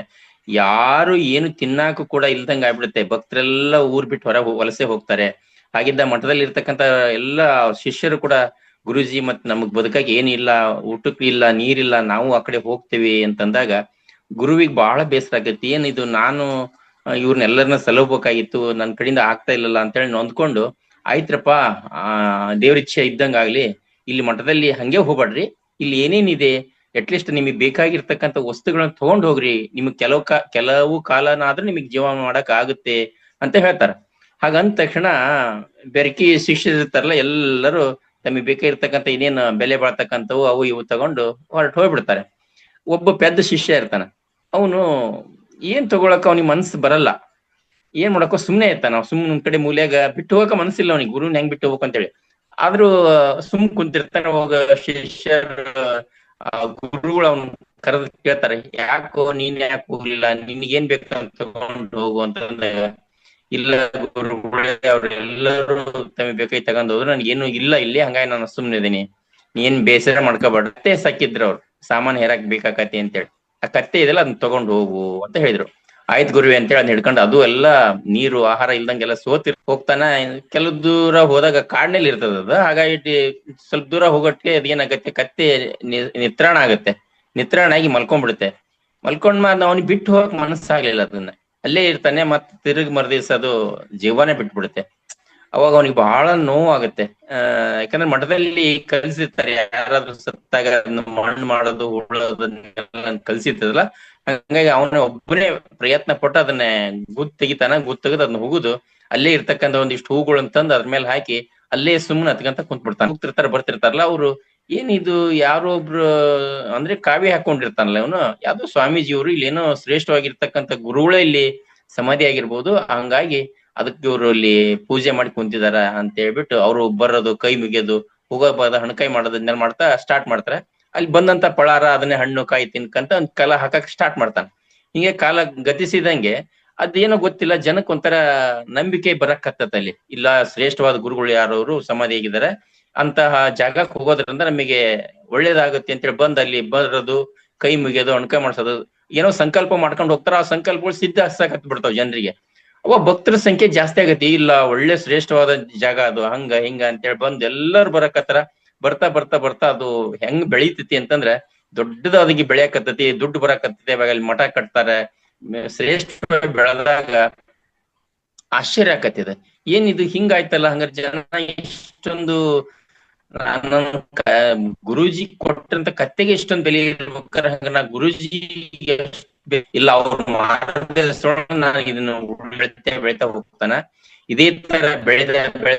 ಯಾರು ಏನು ತಿನ್ನಾಕು ಕೂಡ ಇಲ್ದಂಗ ಆಗ್ಬಿಡುತ್ತೆ. ಭಕ್ತರೆಲ್ಲ ಊರ್ ಬಿಟ್ಟು ವಲಸೆ ಹೋಗ್ತಾರೆ. ಹಾಗಿದ್ದ ಮಠದಲ್ಲಿ ಇರ್ತಕ್ಕಂತ ಎಲ್ಲಾ ಶಿಷ್ಯರು ಕೂಡ ಗುರುಜಿ ಮತ್ ನಮಗ್ ಬದುಕಾಗಿ ಏನಿಲ್ಲ, ಊಟಕ್ಕೂ ಇಲ್ಲ, ನೀರಿಲ್ಲ, ನಾವು ಆ ಕಡೆ ಹೋಗ್ತೇವಿ ಅಂತಂದಾಗ ಗುರುವಿಗೆ ಬಹಳ ಬೇಸರ ಆಗತ್ತೆ. ಏನಿದು, ನಾನು ಇವ್ರನ್ನೆಲ್ಲರನ್ನ ಸಲಹಬೇಕಾಗಿತ್ತು, ನನ್ ಕಡೆಯಿಂದ ಆಗ್ತಾ ಇಲ್ಲಲ್ಲ ಅಂತೇಳಿ ನೊಂದ್ಕೊಂಡು, ಆಯ್ತ್ರಪ್ಪ, ದೇವ್ರ ಇಚ್ಛೆ ಇದ್ದಂಗ ಆಗ್ಲಿ, ಇಲ್ಲಿ ಮಠದಲ್ಲಿ ಹಂಗೆ ಹೋಗ್ಬೇಡ್ರಿ, ಇಲ್ಲಿ ಏನೇನಿದೆ ಅಟ್ಲೀಸ್ಟ್ ನಿಮಗ್ ಬೇಕಾಗಿರ್ತಕ್ಕಂಥ ವಸ್ತುಗಳನ್ನ ತಗೊಂಡ್ ಹೋಗ್ರಿ, ನಿಮಗ್ ಕೆಲವು ಕಾಲನಾದ್ರೂ ನಿಮಗ್ ಜೀವನ ಮಾಡಕ್ ಆಗುತ್ತೆ ಅಂತ ಹೇಳ್ತಾರ. ಹಾಗಂದ ತಕ್ಷಣ ಬೆರಕಿ ಶಿಷ್ಯರು ಇರ್ತಾರಲ್ಲ, ಎಲ್ಲರೂ ತಮಗೆ ಬೇಕಾಗಿರ್ತಕ್ಕಂಥ ಇನ್ನೇನು ಬೆಲೆ ಬಾಳ್ತಕ್ಕಂಥವು ಅವು ಇವು ತಗೊಂಡು ಹೊರಟು ಹೋಗ್ಬಿಡ್ತಾರೆ. ಒಬ್ಬ ಪೆದ್ದ ಶಿಷ್ಯ ಇರ್ತಾನ. ಅವನು ಏನ್ ತಗೊಳಕ ಅವನಿಗೆ ಮನ್ಸು ಬರಲ್ಲ. ಏನ್ ಮಾಡಕ್ಕೋ ಸುಮ್ನೆ ಇರ್ತಾನ. ಸುಮ್ನೆ ಒಂದ್ ಕಡೆ ಮೂಲ್ಯಾಗ ಬಿಟ್ಟು ಹೋಗಕ ಮನಸ್ಸಿಲ್ಲ ಅವನಿಗೆ, ಗುರುನ್ ಹೆಂಗ್ ಬಿಟ್ಟು ಹೋಗ್ಬೇಕಂತೇಳಿ. ಆದ್ರೂ ಸುಮ್ ಕುಂತಿರ್ತಾನೆ. ಹೋಗ ಶಿಷ್ಯರು ಗುರುಗಳು ಅವ್ನ ಕರೆದು ಕೇಳ್ತಾರೆ, ಯಾಕೋ ನೀನ್ ಯಾಕೆ ಹೋಗ್ಲಿಲ್ಲ, ನಿನ್ಗೇನ್ ಬೇಕಂತ ತಗೊಂಡು ಹೋಗು ಅಂತಂದಾಗ, ಇಲ್ಲ ಗುರುಗಳೇ, ಅವ್ರೆಲ್ಲರೂ ತಮಗೆ ಬೇಕಾಗಿ ತಗೊಂಡ್ ಹೋದ್ರು, ನನ್ಗೇನು ಇಲ್ಲ ಇಲ್ಲಿ, ಹಂಗಾಗಿ ನಾನು ಸುಮ್ನೆ ಇದೀನಿ, ನೀನ್ ಬೇಸರ ಮಾಡ್ಕೋಬೇಡ. ಕತ್ತೆ ಸಾಕಿದ್ರು ಅವ್ರು, ಸಾಮಾನ್ ಹೇರಾಕ್ ಬೇಕಾಕತಿ ಅಂತೇಳಿ. ಆ ಕತ್ತೆ ಇದೆಲ್ಲ ಅದನ್ನ ತಗೊಂಡು ಹೋಗು ಅಂತ ಹೇಳಿದ್ರು. ಆಯ್ತು ಗುರುವೆ ಅಂತೇಳಿ ಅದ್ ಹಿಡ್ಕೊಂಡು, ಅದು ಎಲ್ಲ ನೀರು ಆಹಾರ ಇಲ್ದಂಗೆಲ್ಲ ಹೋಗ್ತಾನ. ಕೆಲವು ದೂರ ಹೋದಾಗ ಕಾಡ್ನಲ್ಲಿ ಇರ್ತದ ಅದು. ಹಾಗಾಗಿ ಸ್ವಲ್ಪ ದೂರ ಹೋಗೋಟ್ಗೆ ಅದೇನಾಗತ್ತೆ, ಕತ್ತೆ ನಿತ್ರಾಣ ಆಗತ್ತೆ. ನಿತ್ರಾಣ ಆಗಿ ಮಲ್ಕೊಂಡ್ಬಿಡುತ್ತೆ. ಮಲ್ಕೊಂಡ್ ಅವ್ನಿಗೆ ಬಿಟ್ಟು ಹೋಗಕ್ ಮನಸ್ಸಾಗ್ಲಿಲ್ಲ. ಅದನ್ನ ಅಲ್ಲೇ ಇರ್ತಾನೆ. ಮತ್ ತಿರುಗಿ ಮರ್ದಿವ್ಸ ಅದು ಜೀವನೇ ಬಿಟ್ಬಿಡುತ್ತೆ. ಅವಾಗ ಅವನಿಗೆ ಬಹಳ ನೋವು ಆಗುತ್ತೆ. ಯಾಕಂದ್ರೆ ಮಠದಲ್ಲಿ ಕಲ್ಸಿರ್ತಾರೆ, ಯಾರಾದ್ರೂ ಸತ್ತಾಗ ಅದನ್ನ ಮಣ್ಣು ಮಾಡೋದು, ಉಳ್ಳೋದನ್ನೆಲ್ಲ ಕಲ್ಸಿರ್ತದಲ್ಲ. ಹಂಗಾಗಿ ಅವನ ಒಬ್ಬನೇ ಪ್ರಯತ್ನ ಪಟ್ಟು ಅದನ್ನ ತೆಗಿತಾನ. ತೆಗೆದು ಅದನ್ನ ಹೋಗುದು, ಅಲ್ಲೇ ಇರ್ತಕ್ಕಂಥ ಒಂದಿಷ್ಟು ಹೂಗಳು ಅಂತಂದು ಅದ್ರ ಮೇಲೆ ಹಾಕಿ ಅಲ್ಲೇ ಸುಮ್ಮನೆ ಹತ್ಕಂತ ಕುಂತ್ಬಿಡ್ತಾನೆ. ಹೋಗ್ತಿರ್ತಾರ ಬರ್ತಿರ್ತಾರಲ್ಲ ಅವ್ರು, ಏನಿದು ಯಾರೋ ಒಬ್ರು ಅಂದ್ರೆ ಕಾವಿ ಹಾಕೊಂಡಿರ್ತಾನಲ್ಲ ಇವನು, ಯಾವ್ದೋ ಸ್ವಾಮೀಜಿಯವರು ಇಲ್ಲಿ ಏನೋ ಶ್ರೇಷ್ಠವಾಗಿರ್ತಕ್ಕಂಥ ಗುರುಗಳೇ ಇಲ್ಲಿ ಸಮಾಧಿ ಆಗಿರ್ಬೋದು, ಹಂಗಾಗಿ ಅದಕ್ಕೆ ಇವ್ರು ಇಲ್ಲಿ ಪೂಜೆ ಮಾಡಿ ಕುಂತಿದಾರ ಅಂತ ಹೇಳ್ಬಿಟ್ಟು ಅವ್ರು ಬರೋದು, ಕೈ ಮುಗಿಯೋದು, ಹೋಗೋದ ಹಣಕಾಯಿ ಮಾಡೋದನ್ನೆಲ್ಲ ಮಾಡ್ತಾ ಸ್ಟಾರ್ಟ್ ಮಾಡ್ತಾರೆ. ಅಲ್ಲಿ ಬಂದಂತ ಪಳಾರ ಅದನ್ನೇ ಹಣ್ಣು ಕಾಯಿ ತಿನ್ಕಂತ ಒಂದ್ ಕಾಲ ಹಾಕಕ್ ಸ್ಟಾರ್ಟ್ ಮಾಡ್ತಾನೆ. ಹಿಂಗೆ ಕಾಲ ಗತಿಸಿದಂಗೆ ಅದೇನೋ ಗೊತ್ತಿಲ್ಲ, ಜನಕ್ಕೆ ಒಂಥರ ನಂಬಿಕೆ ಬರಕತ್ತದ. ಅಲ್ಲಿ ಇಲ್ಲ, ಶ್ರೇಷ್ಠವಾದ ಗುರುಗಳು ಯಾರವರು ಸಮಾಧಿ ಆಗಿದ್ದಾರೆ, ಅಂತಹ ಜಾಗಕ್ಕೆ ಹೋಗೋದ್ರಿಂದ ನಮಗೆ ಒಳ್ಳೇದಾಗುತ್ತೆ ಅಂತೇಳಿ ಬಂದ್ ಅಲ್ಲಿ ಬರೋದು, ಕೈ ಮುಗಿಯೋದು, ಅಣಕ ಮಾಡ್ಸೋದು, ಏನೋ ಸಂಕಲ್ಪ ಮಾಡ್ಕೊಂಡು ಹೋಗ್ತಾರ. ಆ ಸಂಕಲ್ಪಗಳು ಸಿದ್ಧ ಹಚ್ಚಕ್ ಬಿಡ್ತಾವ ಜನರಿಗೆ. ಅವ ಭಕ್ತರ ಸಂಖ್ಯೆ ಜಾಸ್ತಿ ಆಗತ್ತೆ. ಇಲ್ಲ, ಒಳ್ಳೆ ಶ್ರೇಷ್ಠವಾದ ಜಾಗ ಅದು, ಹಂಗ ಹಿಂಗ ಅಂತೇಳಿ ಬಂದ್ ಎಲ್ಲರೂ ಬರಕತ್ತಾರ. ಬರ್ತಾ ಬರ್ತಾ ಬರ್ತಾ ಅದು ಹೆಂಗ್ ಬೆಳಿತೈತಿ ಅಂತಂದ್ರೆ ದೊಡ್ಡದಾಗಿ ಬೆಳೆಯಕತ್ತೈತಿ, ದುಡ್ಡು ಬರಕತ್ತೈತಿ. ಅವಾಗ ಅಲ್ಲಿ ಮಠ ಕಟ್ತಾರೆ. ಶ್ರೇಷ್ಠ ಬೆಳೆದಾಗ ಆಶ್ಚರ್ಯ ಆಕತ್ತಿದೆ, ಏನಿದು ಹಿಂಗಾಯ್ತಲ್ಲ, ಹಂಗಾರೆ ಜನ ಇಷ್ಟೊಂದು ಗುರೂಜಿ ಕೊಟ್ಟಂತ ಕತ್ತೆಗೆ ಇಷ್ಟೊಂದು ಬೆಲೆ ಇರ್ಬೇಕಾರೆ ಹಂಗ ನಾ ಗುರೂಜಿ ಇಲ್ಲ, ಅವ್ರ ಮಾರ್ಗದರ್ಶನ ನಾನು ಇದನ್ನ ಬೆಳಿತಾ ಹೋಗ್ತಾನ. ಇದೇ ತರ ಬೆಳೆದ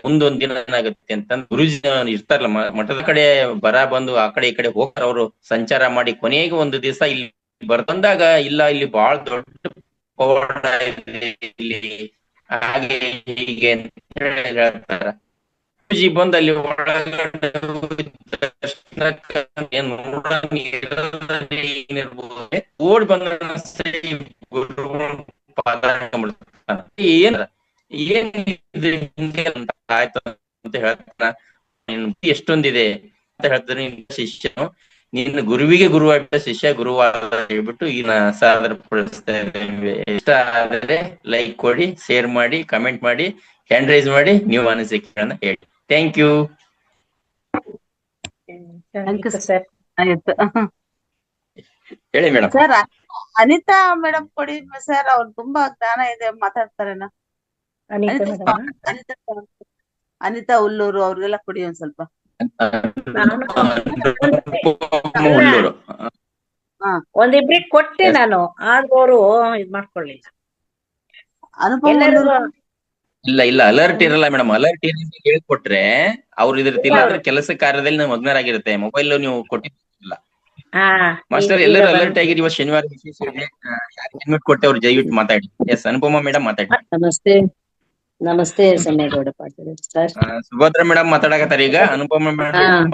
ಮುಂದೊಂದ್ ದಿನ ಏನಾಗುತ್ತೆ ಅಂತ ಗುರೂಜಿ ಇರ್ತಾರಲ್ಲ ಮಠದ ಕಡೆ ಬರ ಬಂದು ಆ ಕಡೆ ಈ ಕಡೆ ಹೋಗ್ತಾರ. ಅವರು ಸಂಚಾರ ಮಾಡಿ ಕೊನೆಗೆ ಒಂದು ದಿವಸ ಇಲ್ಲಿ ಬಂದಾಗ, ಇಲ್ಲ ಇಲ್ಲಿ ಬಹಳ ದೊಡ್ಡ ಪವಾಡ ಇದೆ ಇಲ್ಲಿ, ಹಾಗೆ ಹೀಗೆ ಅಂತ ಹೇಳ್ತಾರ. ಗುರೂಜಿ ಬಂದ್ ಅಲ್ಲಿ ಒಳಗಡೆ ಓಡ್ ಬಂದ ಏನ್ ಹಿಂಗೆ ಅಂತ ಆಯ್ತು ಅಂತ ಹೇಳ್ತಾನ. ಎಷ್ಟೊಂದಿದೆ ಅಂತ ಹೇಳ್ತಾರೆ. ಶಿಷ್ಯನು ನಿನ್ನ ಗುರುವಿಗೆ ಗುರುವಾಗ್ಬಿಟ್ಟ, ಶಿಷ್ಯ ಗುರುವಾದ ಹೇಳ್ಬಿಟ್ಟು ಈಗ ಸಾದರ ಪಡಿಸ್ತಾ ಇದ್ದೇವೆ. ಇಷ್ಟ ಆದ್ರೆ ಲೈಕ್ ಕೊಡಿ, ಶೇರ್ ಮಾಡಿ, ಕಮೆಂಟ್ ಮಾಡಿ, ಹ್ಯಾಂಡ್ ರೈಸ್ ಮಾಡಿ, ನೀವು ಅನಿಸಿಕೆಗಳನ್ನ ಹೇಳಿ. Thank you. ಸರ್. ಆಯ್ತು ಹೇಳಿ ಮೇಡಮ್. ಸರ್. ಅನಿತಾ ಮೇಡಮ್ ಕೊಡಿ ಸರ್, ಅವ್ರು ತುಂಬಾ ಜ್ಞಾನ ಇದೆ, ಮಾತಾಡ್ತಾರೇನ. ಅನಿತಾ ಹುಲ್ಲೂರು ಅವ್ರಿಗೆಲ್ಲ ಕೊಡಿ ಒಂದ್ ಸ್ವಲ್ಪ. ಹುಲ್ಲೂರು ಒಂದಿಬ್ರಿಗೆ ಕೊಟ್ಟೆ ನಾನು, ಆದ್ರೂ ಅವರು ಇದ್ ಮಾಡ್ಕೊಳ್ಳಿಲ್ಲ. ಇಲ್ಲ ಇಲ್ಲ, ಅಲರ್ಟ್ ಇರಲ್ಲ ಮೇಡಮ್. ಅಲರ್ಟ್ ಹೇಳ್ಕೊಟ್ರೆ ಅವ್ರು ಇದ್ರ ಕೆಲಸ ಕಾರ್ಯದಲ್ಲಿ ನಾವು ಮಗ್ನರಾಗಿರುತ್ತೆ. ಮೊಬೈಲ್ ನೀವು ಕೊಟ್ಟಿಲ್ಲ ಮಾಸ್ಟರ್. ಎಲ್ಲರೂ ಅಲರ್ಟ್ ಆಗಿರಿ. ಇವತ್ತು ಶನಿವಾರ ವಿಶೇಷ ಇದೆ. ಯಾರು ಕೊಟ್ಟೆ ಅವ್ರು ದಯವಿಟ್ಟು ಮಾತಾಡಿ. ಎಸ್, ಅನುಪಮ ಮೇಡಮ್ ಮಾತಾಡಿ. ನಮಸ್ತೆ. ನಮಸ್ತೆ ಸನ್ನೇಗೌಡ ಪಾಟೀಲ್ ಸರ್. ಸುಭದ್ರ ಮೇಡಮ್ ಮಾತಾಡಕತ್ತಾರ ಈಗ. ಅನುಪಮ ಮೇಡಮ್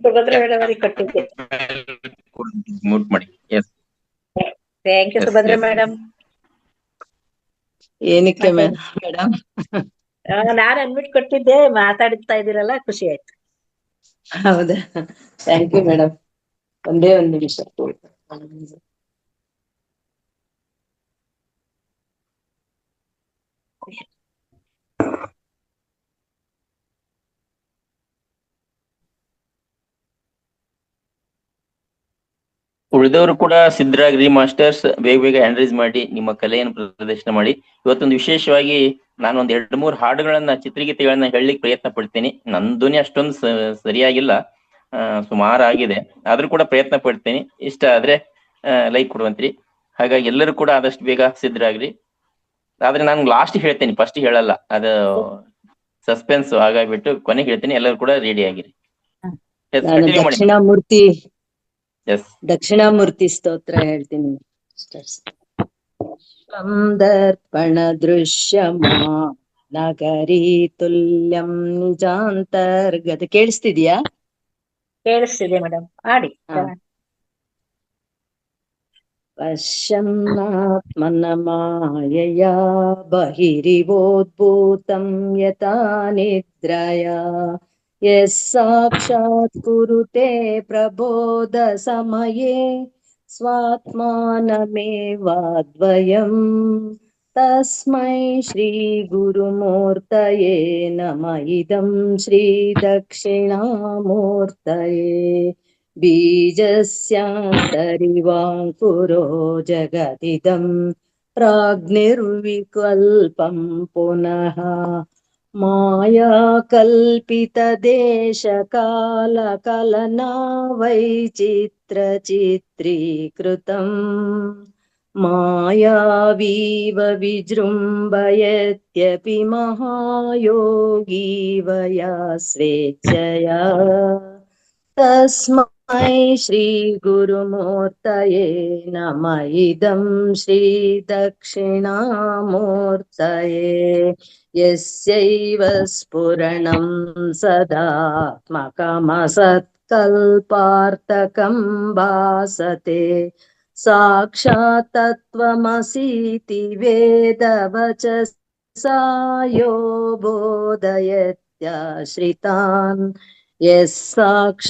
ಸುಭದ್ರ ಮೇಡಮ್ ಅವರಿಗೆ ಕೊಟ್ಟಿದ್ದೆ. ಮ್ಯೂಟ್ ಮಾಡಿ. Yes, thank you Subhadra madam. ಏನಕ್ಕೆ ಮೇಡಮ್? ನಾನು ಅನ್ಬಿಟ್ ಕೊಟ್ಟಿದ್ದೆ, ಮಾತಾಡ್ತಾ ಇದ್ದೀರಲ್ಲ, ಖುಷಿ ಆಯ್ತು. ಹೌದಾ, ಥ್ಯಾಂಕ್ ಯು ಮೇಡಮ್. ಒಂದೇ ಒಂದು ನಿಮಿಷ. ಉಳಿದವರು ಕೂಡ ಸಿದ್ಧರಾಗ್ರಿ ಮಾಸ್ಟರ್ಸ್. ಬೇಗ ಬೇಗ ಹ್ಯಾಂಡ್ ರೈಸ್ ಮಾಡಿ ನಿಮ್ಮ ಕಲೆಯನ್ನು ಪ್ರದರ್ಶನ ಮಾಡಿ. ಇವತ್ತೊಂದು ವಿಶೇಷವಾಗಿ ನಾನು ಒಂದ್ 2-3 ಹಾಡುಗಳನ್ನ, ಚಿತ್ರಗೀತೆಗಳನ್ನ ಹೇಳಲಿಕ್ಕೆ ಪ್ರಯತ್ನ ಪಡ್ತೀನಿ. ನನ್ ಧ್ವನಿ ಅಷ್ಟೊಂದು ಸರಿಯಾಗಿಲ್ಲ, ಸುಮಾರು ಆಗಿದೆ, ಆದ್ರೂ ಕೂಡ ಪ್ರಯತ್ನ ಪಡ್ತೀನಿ. ಇಷ್ಟ ಆದ್ರೆ ಲೈಕ್ ಕೊಡುವಂತ್ರಿ. ಹಾಗಾಗಿ ಎಲ್ಲರೂ ಕೂಡ ಆದಷ್ಟು ಬೇಗ ಸಿದ್ಧರಾಗ್ರಿ. ಆದ್ರೆ ನಾನು ಲಾಸ್ಟ್ ಹೇಳ್ತೇನೆ, ಫಸ್ಟ್ ಹೇಳಲ್ಲ, ಅದು ಸಸ್ಪೆನ್ಸ್. ಹಾಗಾಗ್ಬಿಟ್ಟು ಕೊನೆಗೆ ಹೇಳ್ತೀನಿ, ಎಲ್ಲರೂ ಕೂಡ ರೆಡಿ ಆಗಿರಿ. ನಾನು ದಕ್ಷಿಣಾಮೂರ್ತಿ ಎಸ್, ದಕ್ಷಿಣಾಮೂರ್ತಿ ಸ್ತೋತ್ರ ಹೇಳ್ತೀನಿ. ಸಂದರ್ಪಣ ದೃಶ್ಯಮಾ ನಗರಿ ತುಲ್ಯಂ ನಿಜಾಂತರ್ಗತ. ಕೇಳಿಸ್ತಿದ್ಯಾ? ಕೇಳಿಸ್ತಿದೆ ಮೇಡಮ್, ಆಡಿ. ಪಶ್ಯನ್ನಾತ್ಮನ ಮಾಯಯಾ ಬಹಿರಿವೋದ್ಭೂತಂ ಯಥಾ ನಿದ್ರಯಾ ಯಸ್ ಸಾಕ್ಷಾತ್ ಕುರುತೆ ಪ್ರಬೋಧ ಸಮಯೇ ಸ್ವಾತ್ಮಾನಮೇವಾದ್ವಯಂ ತಸ್ಮೈ ಶ್ರೀ ಗುರುಮೂರ್ತಯೇ ನಮಃ. ಇದಂ ಶ್ರೀ ದಕ್ಷಿಣಾಮೂರ್ತಯೇ. ಬೀಜಸ್ಯಾಂತರಿವಾಂಕುರೋ ಜಗದಿದಂ ಪ್ರಾಗ್ನಿರ್ವಿಕಲ್ಪಂ ಪುನಃ ಮಾಯಾ ಕಲ್ಪಿತ ದೇಶ ಕಾಲ ಕಲನಾ ವೈಚಿತ್ರ ಚಿತ್ರೀಕೃತಂ ಮಾಯಾವೀವ ವಿಜೃಂಭಯತ್ಯಪಿ ಮಹಾಯೋಗೀ ವಯಾ ಸ್ವೇಚ್ಛಯಾ. ತಸ್ಮೈ ಶ್ರೀ ಗುರುಮೂರ್ತಯೇ ನಮಃ. ಇದಂ ಶ್ರೀ ದಕ್ಷಿಣಾಮೂರ್ತಯೇ. ಯಸ್ಯೈವ ಸ್ಫುರಣಂ ಸದಾತ್ಮಕಮಸತ್ಕಲ್ಪಾರ್ಥಕಂ ಭಾಸತೆ ಸಾಕ್ಷಾತ್ ತತ್ವಮಸೀತಿ ವೇದವಚಸಾ ಯೋ ಬೋಧಯತ್ಯಾಶ್ರಿತಾನ್. ಯಸ್ ಸಾಕ್ಷಾತ್ಕರಣಾತ್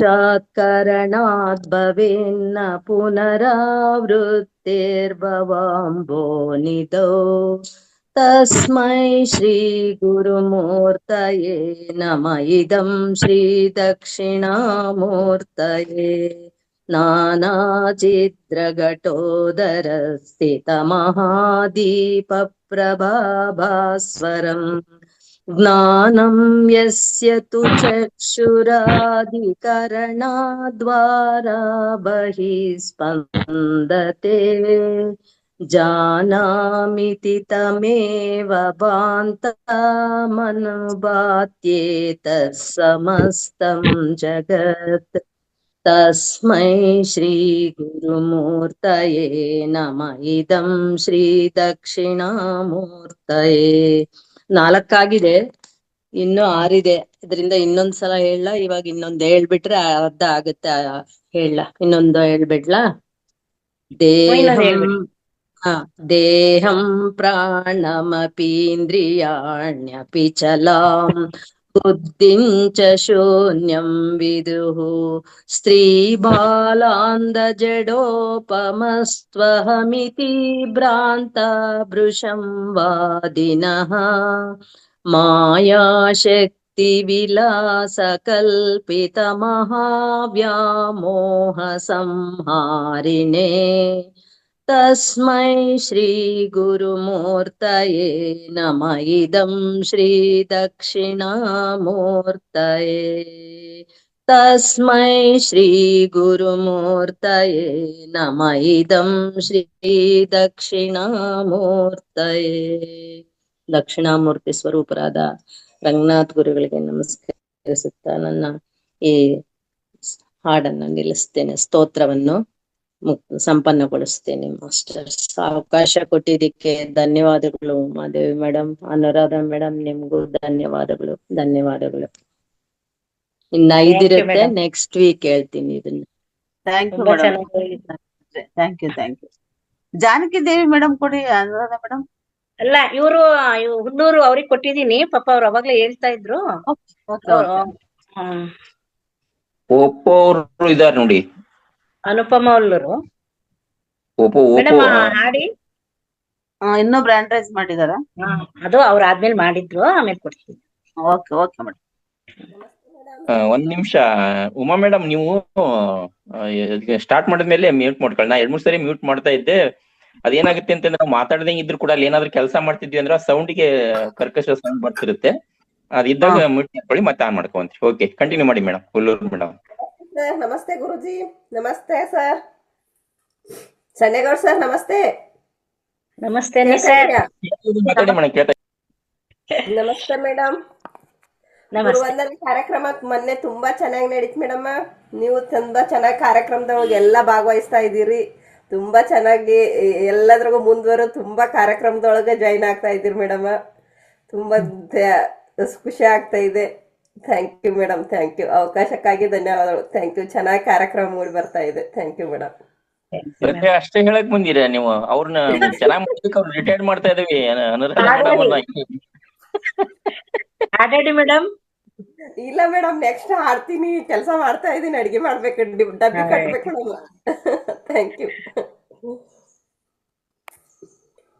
ಭವೇನ್ನ ಪುನರಾವೃತ್ತಿರ್ಭವಾಂಭೋ ನಿಧೋ. ತಸ್ಮೈ ಶ್ರೀ ಗುರುಮೂರ್ತಯೇ ನಮಃ. ಇದಂ ಶ್ರೀ ದಕ್ಷಿಣಾಮೂರ್ತಯೇ. ನಾನಾಚಿದ್ರಘಟೋದರ ಸ್ಥಿತಮಹಾದೀಪ ಪ್ರಭಾಭಾಸ್ವರಂ ಜ್ಞಾನಂ ಯಸ್ಯ ತು ಚಕ್ಷುರಾಧಿಕರಣದ್ವಾರಾ ಬಹಿಸ್ಪಂದತೆ ಜಾನಾಮಿತಿ ತಮೇವ ಭಾಂತಮನುಭಾತ್ಯೇತತ್ ಸಮಸ್ತಂ ಜಗತ್. ತಸ್ಮೈ ಶ್ರೀ ಗುರುಮೂರ್ತಯೇ ನಮಃ. ಇದಂ ಶ್ರೀ ದಕ್ಷಿಣಾಮೂರ್ತಯೇ. 4 ಇನ್ನು 6 ಇದರಿಂದ ಇನ್ನೊಂದ್ಸಲ ಹೇಳ. ಇವಾಗ ಇನ್ನೊಂದ್ ಹೇಳ್ಬಿಟ್ರೆ ಅರ್ಧ ಆಗುತ್ತೆ. ಹೇಳ ಇನ್ನೊಂದು ಹೇಳ್ಬಿಡ್ಲಾ? ದೇಹಂ ದೇಹಂ ಪ್ರಾಣಮಪೀಂದ್ರಿಯಾಣ್ಯಪಿ ಚಲಾಂ ಬುದ್ಧಿಂ ಚ ಶೂನ್ಯಂ ವಿದುಃ ಸ್ತ್ರೀ ಬಾಲಾಂಧ ಜಡೋಪಮಸ್ತ್ವಹಮಿತಿ ಭ್ರಾಂತ ಭೃಶಂ ವಾದಿನಃ. ಮಾಯಾಶಕ್ತಿ ವಿಲಾಸ ಕಲ್ಪಿತ ಮಹಾವ್ಯಾಮೋಹ ಸಂಹಾರಿಣೇ. ತಸ್ಮೈ ಶ್ರೀ ಗುರುಮೂರ್ತಯೇ ನಮಃ. ಇದಂ ಶ್ರೀ ದಕ್ಷಿಣಾಮೂರ್ತಯೇ. ತಸ್ಮೈ ಶ್ರೀ ಗುರುಮೂರ್ತಯೇ ನಮಃ. ಇದಂ ಶ್ರೀ ದಕ್ಷಿಣಾಮೂರ್ತಯೇ. ದಕ್ಷಿಣಾಮೂರ್ತಿ ಸ್ವರೂಪರಾದ ರಂಗನಾಥ್ ಗುರುಗಳಿಗೆ ನಮಸ್ಕರಿಸುತ್ತಾ ನನ್ನ ಈ ಹಾಡನ್ನ ನಿಲ್ಲಿಸ್ತೇನೆ. ಸ್ತೋತ್ರವನ್ನು ಸಂಪನ್ನಗೊಳಿಸ್ತೇನೆ. ಮಾಸ್ಟರ್ಸ್, ಅವಕಾಶ ಕೊಟ್ಟಿದ್ದಕ್ಕೆ ಧನ್ಯವಾದಗಳು. ಮಾದೇವಿ ಮೇಡಮ್, ಅನುರಾಧ ಮೇಡಮ್, ನಿಮ್ಗೂ ಧನ್ಯವಾದಗಳು. ಇನ್ನ 5 ಇರುತ್ತೆ, ನೆಕ್ಸ್ಟ್ ವೀಕ್ ಹೇಳ್ತೀನಿ ಇದನ್ನ. Thank you madam. Thank you. Janaki Devi madam ಕೊಡಿ, ಅನುರಾಧ ಮೇಡಮ್. ಅಲ್ಲ ಇವರು ಹುಲ್ಲೂರು ಅವ್ರಿಗೆ ಕೊಟ್ಟಿದೀನಿ, ಪಾಪ ಅವ್ರು ಅವಾಗ್ಲೇ ಹೇಳ್ತಾ ಇದ್ರು. Okay okay. ಓಪೋ ಅವರು ಇದಾರೆ ನೋಡಿ. ಅನುಪಮ ಹುಲ್ಲೂರು ಓಪೋ ಮೇಡಮ್ ಹಾಡಿ. ಇನ್ನೂ ಬ್ರ್ಯಾಂಡ್ ರೈಸ್ ಮಾಡಿದಾರ? ಅದು ಅವ್ರ ಆದ್ಮೇಲೆ ಮಾಡಿದ್ರು, ಆಮೇಲೆ ಕೊಡ್ತೀನಿ. Okay okay madam. ಒಂದ್ ನಿಮಿಷ ಉಮಾ ಮೇಡಮ್, ನೀವು ಸ್ಟಾರ್ಟ್ ಮಾಡಿದ್ಮೇಲೆ ಮ್ಯೂಟ್ ಮಾಡ್ಕೊಳ್ಳಿ. ನಾ 2-3 ಸರಿ ಮ್ಯೂಟ್ ಮಾಡ್ತಾ ಇದ್ದೆ. ಅದೇನಾಗುತ್ತೆ ಅಂತಂದ್ರೆ ನಾವು ಮಾತಾಡದಂಗೆ ಇದ್ರು ಕೂಡ ಅಲ್ಲಿ ಏನಾದ್ರು ಕೆಲಸ ಮಾಡ್ತಿದ್ವಿ ಅಂದ್ರೆ ಸೌಂಡ್ಗೆ ಕರ್ಕಶ ಸೌಂಡ್ ಬರ್ತಿರುತ್ತೆ. ಅದಿದ್ದಾಗ ಮ್ಯೂಟ್ ಮಾಡ್ಕೊಳ್ಳಿ, ಮತ್ತೆ ಆನ್ ಮಾಡ್ಕೊಂತೀವಿ. ಓಕೆ, ಕಂಟಿನ್ಯೂ ಮಾಡಿ ಮೇಡಮ್. ಹುಲ್ಲೂರು ಮೇಡಮ್. ನಮಸ್ತೆ ಗುರುಜಿ. ನಮಸ್ತೆ ಸರ್. ಚನ್ನೇಗೌಡ್ ಸರ್ ನಮಸ್ತೆ. ನಮಸ್ತೆ ಸರ್. ಮಾತಾಡಿ ಮೇಡಮ್, ಕೇಳ್ತಾ. ನಮಸ್ತೆ ಮೇಡಮ್. ಗುರುವಂದನೆ ಕಾರ್ಯಕ್ರಮ ಮೊನ್ನೆ ತುಂಬಾ ಚೆನ್ನಾಗಿ ನಡೀತು ಮೇಡಮ್. ನೀವು ತುಂಬಾ ಚೆನ್ನಾಗಿ ಕಾರ್ಯಕ್ರಮದೊಳಗೆ ಎಲ್ಲ ಭಾಗವಹಿಸ್ತಾ ಇದ್ದೀರಿ. ತುಂಬಾ ಚೆನ್ನಾಗಿ ಎಲ್ಲದ್ರಾಗೂ ಮುಂದುವರೆದು ತುಂಬಾ ಕಾರ್ಯಕ್ರಮದೊಳಗೆ ಜಾಯಿನ್ ಆಗ್ತಾ ಇದ್ದೀರಿ ಮೇಡಮ್. ತುಂಬಾ ಖುಷಿ ಆಗ್ತಾ ಇದೆ. Thank you madam, thank you. ಅವಕಾಶಕ್ಕಾಗಿ ಧನ್ಯವಾದಗಳು. Thank you. ಚೆನ್ನಾಗಿ ಕಾರ್ಯಕ್ರಮ ಮೂಡಿ ಬರ್ತಾ ಇದೆ. Thank you madam. ಅಷ್ಟೇ ಹೇಳಕ್ ಬಂದಿರ ನೀವು. ಅವ್ರನ್ನ ಚೆನ್ನಾಗಿ ಮಾಡ್ಬೇಕು, ಅವ್ರು ರಿಟೈರ್ಡ್ ಮಾಡ್ತಾ ಇದೀವಿ. ಆಡಾಡಿ ಮೇಡಮ್. ಇಲ್ಲ ಮೇಡಮ್, ನೆಕ್ಸ್ಟ್ ಆಡ್ತೀನಿ. ಕೆಲಸ ಮಾಡ್ತಾ ಇದೀನಿ, ಅಡಿಗೆ ಮಾಡ್ಬೇಕು, ಡಬ್ಬಿ ಕಟ್ಬೇಕು madam. Thank you.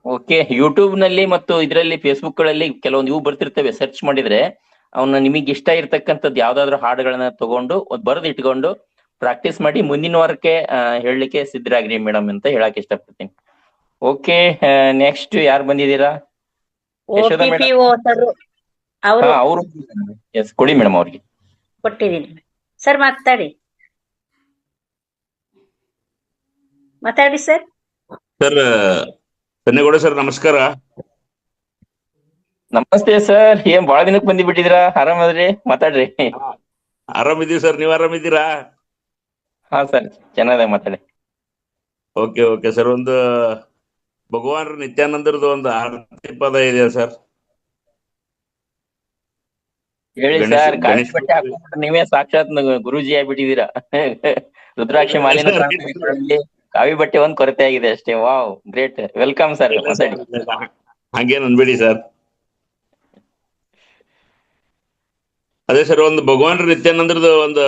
Okay, YouTube ನಲ್ಲಿ ಮತ್ತು ಇದರಲ್ಲಿ ಫೇಸ್ಬುಕ್ ಗಳಲ್ಲಿ ಕೆಲವೊಂದು ಇವು ಬರ್ತಿರ್ತವೆ. ಸರ್ಚ್ ಮಾಡಿದ್ರೆ ಅವನ್ನ ನಿಮಗೆ ಇಷ್ಟ ಇರ್ತಕ್ಕಂಥದ್ದು ಯಾವ್ದಾದ್ರು ಹಾಡುಗಳನ್ನ ತಗೊಂಡು ಬರೆದು ಇಟ್ಕೊಂಡು ಪ್ರಾಕ್ಟೀಸ್ ಮಾಡಿ ಮುಂದಿನ ವಾರಕ್ಕೆ ಹೇಳಲಿಕ್ಕೆ ಸಿದ್ಧರಾಗ್ರಿ ಮೇಡಮ್ ಅಂತ ಹೇಳಕ್ ಇಷ್ಟಪಡ್ತೀನಿ. ಓಕೆ, ನೆಕ್ಸ್ಟ್ ಯಾರು ಬಂದಿದ್ದೀರಾ? ಅವರು ಎಸ್, ಕೊಡಿ ಮೇಡಮ್ ಅವ್ರಿಗೆ. ಕೊಟ್ಟಿದ್ದೀನಿ ಸರ್, ಮಾತಾಡಿ ಸರ್. ಸರ್ ಚನ್ನೇಗೌಡ ಸರ್ ನಮಸ್ಕಾರ. ನಮಸ್ತೆ ಸರ್, ಏನ್ ಬಾಳ ದಿನಕ್ಕೆ ಬಂದಿ ಬಿಟ್ಟಿದ್ದೀರಾ? ಆರಾಮದ್ರಿ? ಮಾತಾಡ್ರಿ. ಆರಾಮಿದೀವಿ ಸರ್, ನೀವ್ ಆರಾಮಿದ್ದೀರಾ? ಹಾ ಸರ್, ಚೆನ್ನಾಗಿದೆ, ಮಾತಾಡಿ. ಓಕೆ ಓಕೆ ಸರ್, ಒಂದು ಭಗವಾನ್ ನಿತ್ಯಾನಂದರದು ಒಂದು ಆರತಿ ಪದ ಇದೆ ಸರ್. ಹೇಳಿ ಸರ್. ಕಾವಿ ಬಟ್ಟೆ ಹಾಕೊಂಡ್ಬಿಟ್ಟು ನೀವೇ ಸಾಕ್ಷಾತ್ ಗುರುಜಿ ಆಗ್ಬಿಟ್ಟಿದೀರಾ. ರುದ್ರಾಕ್ಷಿ ಮಾಲಿನ ಕಾವಿ ಬಟ್ಟೆ ಒಂದ್ ಕೊರತೆ ಆಗಿದೆ ಅಷ್ಟೇ. Wow, great. ವೆಲ್ಕಮ್ ಸರ್, ಮಾತಾಡಿ. ಹಂಗೇನ್ ಅನ್ಬೇಡಿ ಸರ್. ಅದೇ ಸರ್, ಒಂದು ಭಗವಾನ್ ನಿತ್ಯಾನಂದರದು ಒಂದು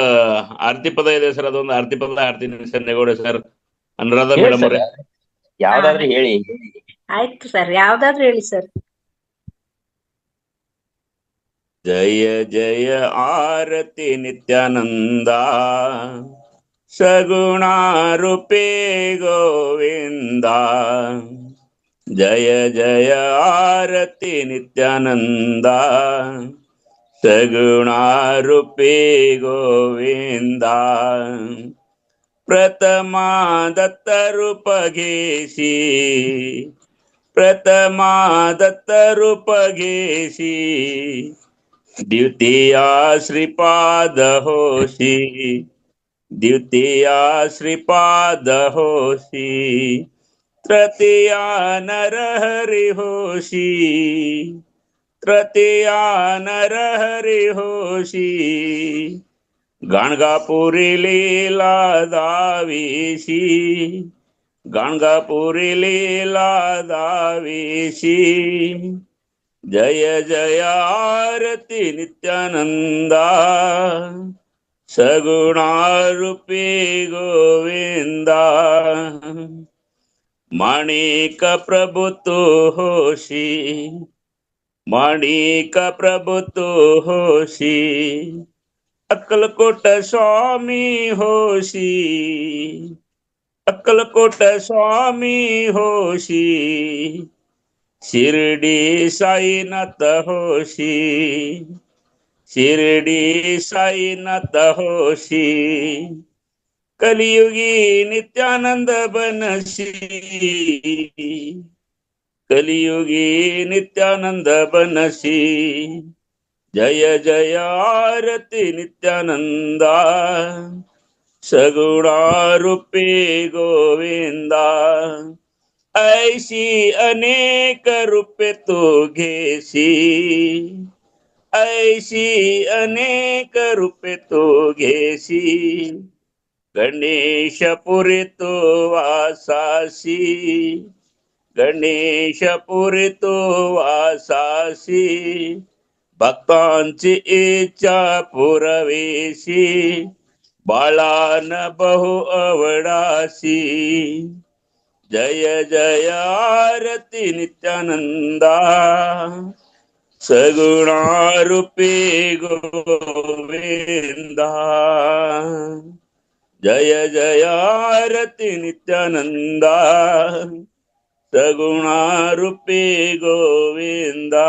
ಆರತಿ ಪದ ಇದೆ ಸರ್. ಅದೊಂದು ಆರತಿ ಪದ ಆಡ್ತೀನಿ ಸರ್. ನೇಗೌಡ ಸರ್, ಅನುರಾಧ ಮೇಡಮ್ ಅವರೇ, ಯಾವ್ದಾದ್ರು ಹೇಳಿ. ಆಯ್ತು ಸರ್, ಯಾವ್ದಾದ್ರು ಹೇಳಿ ಸರ್. ಜಯ ಜಯ ಆರತಿ ನಿತ್ಯಾನಂದ, ಸಗುಣ ರೂಪೇ ಗೋವಿಂದ. ಜಯ ಜಯ ಆರತಿ ನಿತ್ಯಾನಂದ, ಸಗುಣ ರೂಪೇ ಗೋವಿಂದ. ಪ್ರಥಮ ದತ್ತ ರೂಪಗೇಸಿ, ಪ್ರಥಮ ದತ್ತ ರೂಪಗೇಸಿ. ದ್ವಿತೀಯ ಶ್ರೀಪಾದ ಹೋಸಿ, ದ್ವಿತೀಯ ಶ್ರೀಪಾದ ಹೋಸಿ. ತೃತೀಯ ನರಹರಿ ಹೋಸಿ, ತೃತೀಯ ನರಹರಿ ಹೋಸಿ. ಗಣಗಾಪುರಿ ಲೀಲಾ ದಾವಿಸಿ, ಗಣಗಾಪುರಿ ಲೀಲಾ ದಾವಿಸಿ. ಜಯ ಜಯ ಆರತಿ ನಿತ್ಯಾನಂದ, ಸಗುಣ ರೂಪೇ ಗೋವಿಂದ. ಮಾಣಿಕ ಪ್ರಭು ತೋ ಹೋಸಿ, ಮಾಣಿಕ ಪ್ರಭು ತೋ ಹೋಸಿ. ಅಕ್ಕಲಕೋಟ ಸ್ವಾಮಿ ಹೋಸಿ, ಅಕ್ಕಲಕೋಟ ಸ್ವಾಮಿ ಹೋಸಿ. ಶಿರಡಿ ಸಾಯಿನಾಥ ಹೋಸಿ, ಶಿರಡಿ ಸಾಯಿನಾಥ ಹೋಸಿ. ಕಲಿಯುಗಿ ನಿತ್ಯಾನಂದ ಬನಸಿ, ಕಲಿಯುಗಿ ನಿತ್ಯಾನಂದ ಬನಸಿ. ಜಯ ಜಯ ಆರತಿ ನಿತ್ಯಾನಂದ, ಸಗುಣ ರೂಪೇ ಗೋವಿಂದ. ऐसी अनेक रूप तो घेसी, ऐसी अनेक रूप तो घेसी. गणेशपुरी तो वासासी, गणेश पुरितो वासासी भक्तांची इच्छा पुरवेशी बाळान बहु आवडासी जय जय आरती नित्यानंदा सगुणारूपी गोविंदा जय जय आरती नित्यानंदा सगुणारूपी गोविंदा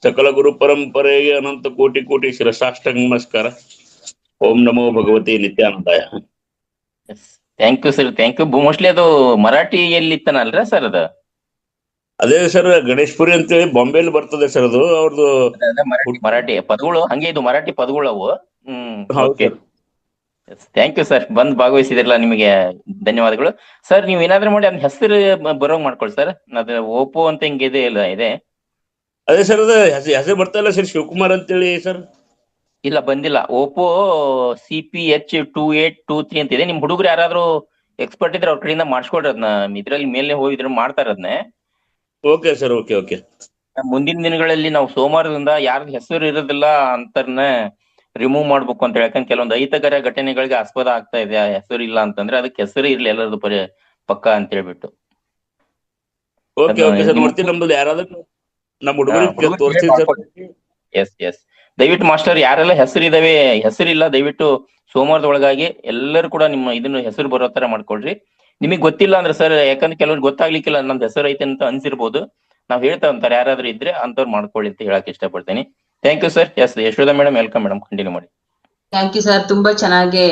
सकल गुरु परंपरेಗೆ ಅನಂತ ಕೋಟಿ ಕೋಟಿ ಶಿರಸಾಷ್ಟಾಂಗ ನಮಸ್ಕಾರ. ಓಂ ನಮೋ ಭಗವತಿ ನಿತ್ಯಾನಂದಾಯ. Thank you sir, thank you. Mostly ಅದು ಮರಾಠಿಯಲ್ಲಿ ಇತ್ತನಲ್ರ ಸರ್ ಅದು? ಅದೇ ಸರ್, ಗಣೇಶ್ಪುರಿ ಅಂತೇಳಿ ಬಾಂಬೆಲಿ ಬರ್ತದೆ ಸರ್ ಅದು ಅವ್ರದ್ದು ಮರಾಠಿ ಪದಗಳು. ಹಂಗೆ ಇದು ಮರಾಠಿ ಪದಗಳು ಅವು. Okay, thank you sir. ಬಂದ್ ಭಾಗವಹಿಸಿದ್ರಲ್ಲ, ನಿಮಗೆ ಧನ್ಯವಾದಗಳು ಸರ್. ನೀವ್ ಏನಾದ್ರೂ ಮಾಡಿ ಅದ್ ಹೆಸರು ಬರೋಂಗ್ ಮಾಡ್ಕೊಳ್ಳಿ ಸರ್. ಅದು ಓಪೋ ಅಂತ ಹಿಂಗಿದೆ ಇಲ್ಲ ಇದೆ. ಅದೇ ಸರ್, ಅದು ಹೆಸರು ಬರ್ತಾ ಇಲ್ಲ ಸರ್, ಶಿವಕುಮಾರ್ ಅಂತೇಳಿ ಸರ್. ಇಲ್ಲ ಬಂದಿಲ್ಲ. ಓಪೋ CPH2823 ಅಂತ ಇದೆ. ನಿಮ್ ಹುಡುಗರು ಯಾರಾದ್ರೂ ಎಕ್ಸ್ಪರ್ಟ್ ಇದ್ರೆ ಅವ್ರ ಕಡೆಯಿಂದ ಮಾಡಿಸ್ಕೊಡ್ರಿ ಅದನ್ನ. ಇದ್ರಲ್ಲಿ ಮೇಲೆ ಹೋಗಿದ್ರೆ ಮಾಡ್ತಾರ ಅದನ್ನೇ. Okay sir, okay okay. ಮುಂದಿನ ದಿನಗಳಲ್ಲಿ ನಾವು ಸೋಮವಾರದಿಂದ ಯಾರ್ದು ಹೆಸರು ಇರೋದಿಲ್ಲ ಅಂತರ್ನ ರಿಮೂವ್ ಮಾಡ್ಬೇಕು ಅಂತ ಹೇಳಕಂತ ಕೆಲವೊಂದು ಅಹಿತಕರ ಘಟನೆಗಳಿಗೆ ಆಸ್ಪದ ಆಗ್ತಾ ಇದೆ. ಹೆಸರು ಇಲ್ಲ ಅಂತಂದ್ರೆ ಅದಕ್ಕೆ ಹೆಸರು ಇರ್ಲಿ ಎಲ್ಲರದು ಪಕ್ಕ ಅಂತ ಹೇಳ್ಬಿಟ್ಟು. ಓಕೆ ಓಕೆ ಸರ್, ನೋಡ್ತೀನಿ. ನಮ್ದು ಯಾರಾದ್ರೂ ನಮ್ಮ ಹುಡುಗರಿಗೆ ತೋರಿಸ್ತೀನಿ ಸರ್. ಎಸ್ ಎಸ್, ದಯವಿಟ್ಟು ಮಾಸ್ಟರ್ ಯಾರೆಲ್ಲ ಹೆಸರಿದಾವೆ, ಹೆಸರಿಲ್ಲ ದಯವಿಟ್ಟು ಸೋಮವಾರದ ಒಳಗಾಗಿ ಎಲ್ಲರೂ ಕೂಡ ನಿಮ್ಮ ಇದನ್ನ ಹೆಸರು ಬರೋ ತರ ಮಾಡ್ಕೊಳ್ರಿ. ನಿಮಗ್ ಗೊತ್ತಿಲ್ಲ ಅಂದ್ರೆ ಸರ್, ಯಾಕಂದ್ರೆ ಕೆಲವ್ರಿಗೆ ಗೊತ್ತಾಗ್ಲಿಕ್ಕಿಲ್ಲ ನಮ್ದು ಹೆಸರು ಐತೆ ಅಂತ ಅನ್ಸಿರ್ಬೋದು. ನಾವ್ ಹೇಳ್ತಾ ಅಂತಾರೆ ಯಾರಾದ್ರೂ ಇದ್ರೆ ಅಂತವ್ರು ಮಾಡ್ಕೊಳ್ಳಿ ಅಂತ ಹೇಳಕ್ ಇಷ್ಟಪಡ್ತೀನಿ. Thank you sir. Yes, Yashoda madam, welcome madam, continue ಮಾಡಿ. Thank you sir. ತುಂಬಾ ಚೆನ್ನಾಗಿ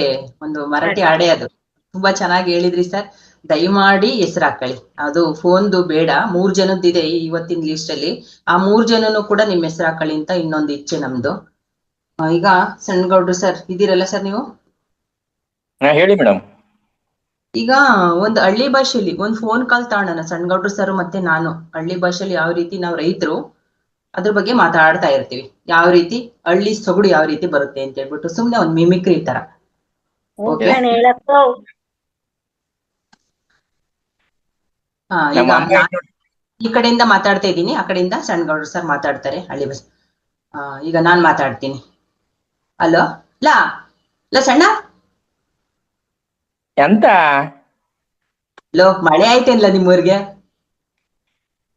ಒಂದು ಮರಾಠಿ ಹಾಡೇ ಅದು ತುಂಬಾ ಚೆನ್ನಾಗಿ ಹೇಳಿದ್ರಿ ಸರ್. ದಯಮಾಡಿ ಹೆಸರು ಹಾಕೊಳ್ಳಿ. ಅದು ಫೋನ್ದು ಬೇಡ. 3 ಜನದ್ದಿದೆ ಇವತ್ತಿನ ಲಿಸ್ಟ್ ಅಲ್ಲಿ. ಆ 3 ಜನನು ಕೂಡ ನಿಮ್ ಹೆಸರು ಹಾಕೊಳ್ಳಿ ಅಂತ ಇನ್ನೊಂದು ಇಚ್ಛೆ ನಮ್ದು. ಈಗ ಸಣ್ಣಗೌಡ್ರು ಸರ್ ಇದೀರಲ್ಲ ಸರ್ ನೀವು? ಹೇಳಿ ಮೇಡಮ್. ಈಗ ಒಂದು ಹಳ್ಳಿ ಭಾಷೆಯಲ್ಲಿ ಒಂದು ಫೋನ್ ಕಾಲ್ ತಗೊಳ್ಳೋಣ ಸಣ್ಣಗೌಡ್ರು ಸರ್ ಮತ್ತೆ ನಾನು. ಹಳ್ಳಿ ಭಾಷೆಯಲ್ಲಿ ಯಾವ ರೀತಿ ನಾವು ರೈತರು ಅದ್ರ ಬಗ್ಗೆ ಮಾತಾಡ್ತಾ ಇರ್ತೀವಿ, ಯಾವ ರೀತಿ ಹಳ್ಳಿ ಸೊಗಡು ಯಾವ ರೀತಿ ಬರುತ್ತೆ ಅಂತ ಹೇಳ್ಬಿಟ್ಟು ಸುಮ್ನೆ ಒಂದ್ ಮಿಮಿಕ್ರಿ ತರ. ಈಗ ಈ ಕಡೆಯಿಂದ ಮಾತಾಡ್ತಾ ಇದ್ದೀನಿ, ಆ ಕಡೆಯಿಂದ ಸಣ್ಣಗೌಡ್ರು ಸರ್ ಮಾತಾಡ್ತಾರೆ ಹಳ್ಳಿ ಭಾಷೆ. ಈಗ ನಾನ್ ಮಾತಾಡ್ತೀನಿ. ಹಲೋ ಲಾ ಸಣ್ಣ ಎಂತ ಲೋ ಮಳೆ ಆಯ್ತೇನ್ಲ ನಿಮ್ಮೂರ್ಗೆ?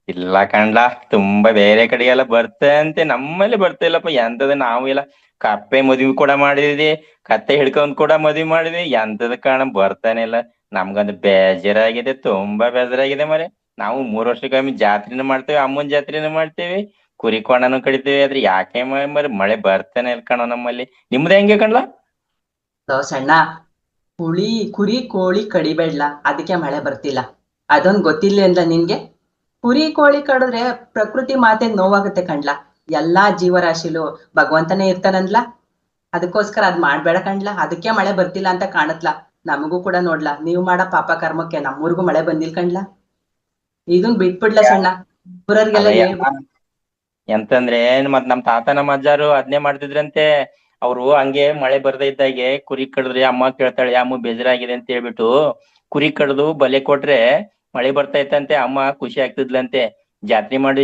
ಇಲ್ಲ ಕಣ್ಲ, ತುಂಬಾ ಬೇರೆ ಕಡೆ ಎಲ್ಲ ಬರ್ತಂತೆ, ನಮ್ಮಲ್ಲಿ ಬರ್ತಾ ಇಲ್ಲಪ್ಪ. ಎಂತದ ನಾವು ಇಲ್ಲ ಕಪ್ಪೆ ಮದ್ವಿ ಕೂಡ ಮಾಡಿದ್ವಿ, ಕತ್ತೆ ಹಿಡ್ಕೊಂಡ್ ಕೂಡ ಮದ್ವಿ ಮಾಡಿದ್ವಿ, ಎಂತದ ಕಾರಣ ಬರ್ತಾನೆ ಇಲ್ಲ. ನಮ್ಗಂದು ಬೇಜಾರಾಗಿದೆ, ತುಂಬಾ ಬೇಜಾರಾಗಿದೆ ಮರೆ. ನಾವು 3 ವರ್ಷಕ್ಕೊಮ್ಮೆ ಜಾತ್ರೆನೂ ಮಾಡ್ತೇವೆ, ಅಮ್ಮನ್ ಜಾತ್ರೆನೂ ಮಾಡ್ತೇವೆ, ಕುರಿ ಕೊಂಡನು ಕಡಿತೇವೆ. ಆದ್ರೆ ಯಾಕೆ ಮರೆ ಮಳೆ ಬರ್ತಾನೆ ಇಲ್ಲ ಕಣ ನಮ್ಮಲ್ಲಿ. ನಿಮ್ದು ಹೆಂಗೆ ಕಣ್ಲ? ಸಣ್ಣ ಕುರಿ ಕೋಳಿ ಕಡಿಬೇಡ್ಲ, ಅದಕ್ಕೆ ಮಳೆ ಬರ್ತಿಲ್ಲ. ಅದೊಂದ್ ಗೊತ್ತಿಲ್ಲ ಅಂದ ನಿನ್ಗೆ? ಕುರಿ ಕೋಳಿ ಕಡಿದ್ರೆ ಪ್ರಕೃತಿ ಮಾತೆಗ್ ನೋವಾಗುತ್ತೆ ಕಣ್ಲ. ಎಲ್ಲಾ ಜೀವರಾಶಿಲು ಭಗವಂತನೇ ಇರ್ತಾನಂದ್ಲ, ಅದಕ್ಕೋಸ್ಕರ ಅದ್ ಮಾಡ್ಬೇಡ ಕಣ್ಲ. ಅದಕ್ಕೆ ಮಳೆ ಬರ್ತಿಲ್ಲ ಅಂತ ಕಾಣತ್ಲ. ನಮಗೂ ಕೂಡ ನೋಡ್ಲಾ, ನೀವ್ ಮಾಡೋ ಪಾಪ ಕರ್ಮಕ್ಕೆ ನಮ್ಮೂರ್ಗೂ ಮಳೆ ಬಂದಿಲ್ ಕಣ್ಲ. ಇದನ್ ಬಿಟ್ಬಿಡ್ಲ ಸಣ್ಣ, ಊರವ್ರಿಗೆಲ್ಲ ಎಂತಂದ್ರೆ ಮತ್ ನಮ್ ತಾತ ನಮ್ಮ ಅಜ್ಜಾರು ಅದ್ನೇ ಮಾಡ್ತಿದ್ರಂತೆ. ಅವ್ರು ಹಂಗೆ ಮಳೆ ಬರ್ದೇ ಇದ್ದಾಗೆ ಕುರಿ ಕಡಿದ್ರೆ ಅಮ್ಮ ಕೇಳ್ತಾಳೆ, ಅಮ್ಮ ಬೇಜಾರಾಗಿದೆ ಅಂತ ಹೇಳ್ಬಿಟ್ಟು ಕುರಿ ಕಡ್ದು ಬಲೆ ಕೊಟ್ರೆ ಮಳೆ ಬರ್ತಾ ಇತ್ತಂತೆ. ಅಮ್ಮ ಖುಷಿ ಆಗ್ತಿದ್ಲಂತೆ. ಜಾತ್ರೆ ಮಾಡಿ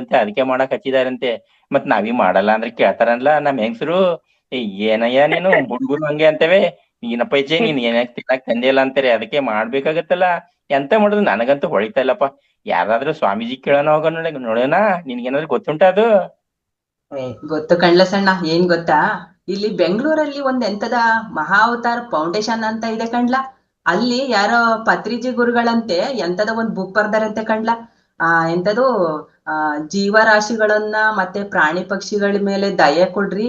ಅಂತ ಅದಕ್ಕೆ ಮಾಡಕ್ ಹಚ್ಚಿದಾರಂತೆ. ಮತ್ ನಾವೀ ಮಾಡಲ್ಲ ಅಂದ್ರೆ ಕೇಳ್ತಾರನ್ಲ ನಮ್ ಹೆಂಗಸರು. ಏನಯ್ಯ ನೀನು ಹುಡ್ಗುರು ಹಂಗೆ ಅಂತೇವೆ, ಏನಪ್ಪ ಇಚ್ಚೆ ನೀನ್ ಏನಾಕ್ ತಿನ್ನಕ್ ತಂದೆ ಇಲ್ಲ ಅಂತಾರೆ, ಅದಕ್ಕೆ ಮಾಡ್ಬೇಕಾಗತ್ತಲ್ಲ. ಎಂತ ಮಾಡುದು ನನಗಂತೂ ಹೊಳಿತಾ ಇಲ್ಲಪ್ಪ. ಯಾರಾದ್ರೂ ಸ್ವಾಮೀಜಿ ಕೇಳೋಣ ಹೋಗೋ ನೋಡೋಣ. ನಿನ್ಗೇನಾದ್ರು ಗೊತ್ತುಂಟ ಅದು? ಗೊತ್ತು ಕಣ್ಲ ಸಣ್ಣ. ಏನ್ ಗೊತ್ತಾ, ಇಲ್ಲಿ ಬೆಂಗಳೂರಲ್ಲಿ ಒಂದ್ ಎಂತದ ಮಹಾವತಾರ ಫೌಂಡೇಶನ್ ಅಂತ ಇದೆ ಕಣ್ಲ. ಅಲ್ಲಿ ಯಾರೋ ಪತ್ರಿಜಿ ಗುರುಗಳಂತೆ ಎಂತದ ಒಂದ್ ಬುಕ್ ಬರ್ದಾರಂತೆ ಕಣ್ಲ. ಎಂತದು ಜೀವರಾಶಿಗಳನ್ನ ಮತ್ತೆ ಪ್ರಾಣಿ ಪಕ್ಷಿಗಳ ಮೇಲೆ ದಯೆ ಕೊಡ್ರಿ,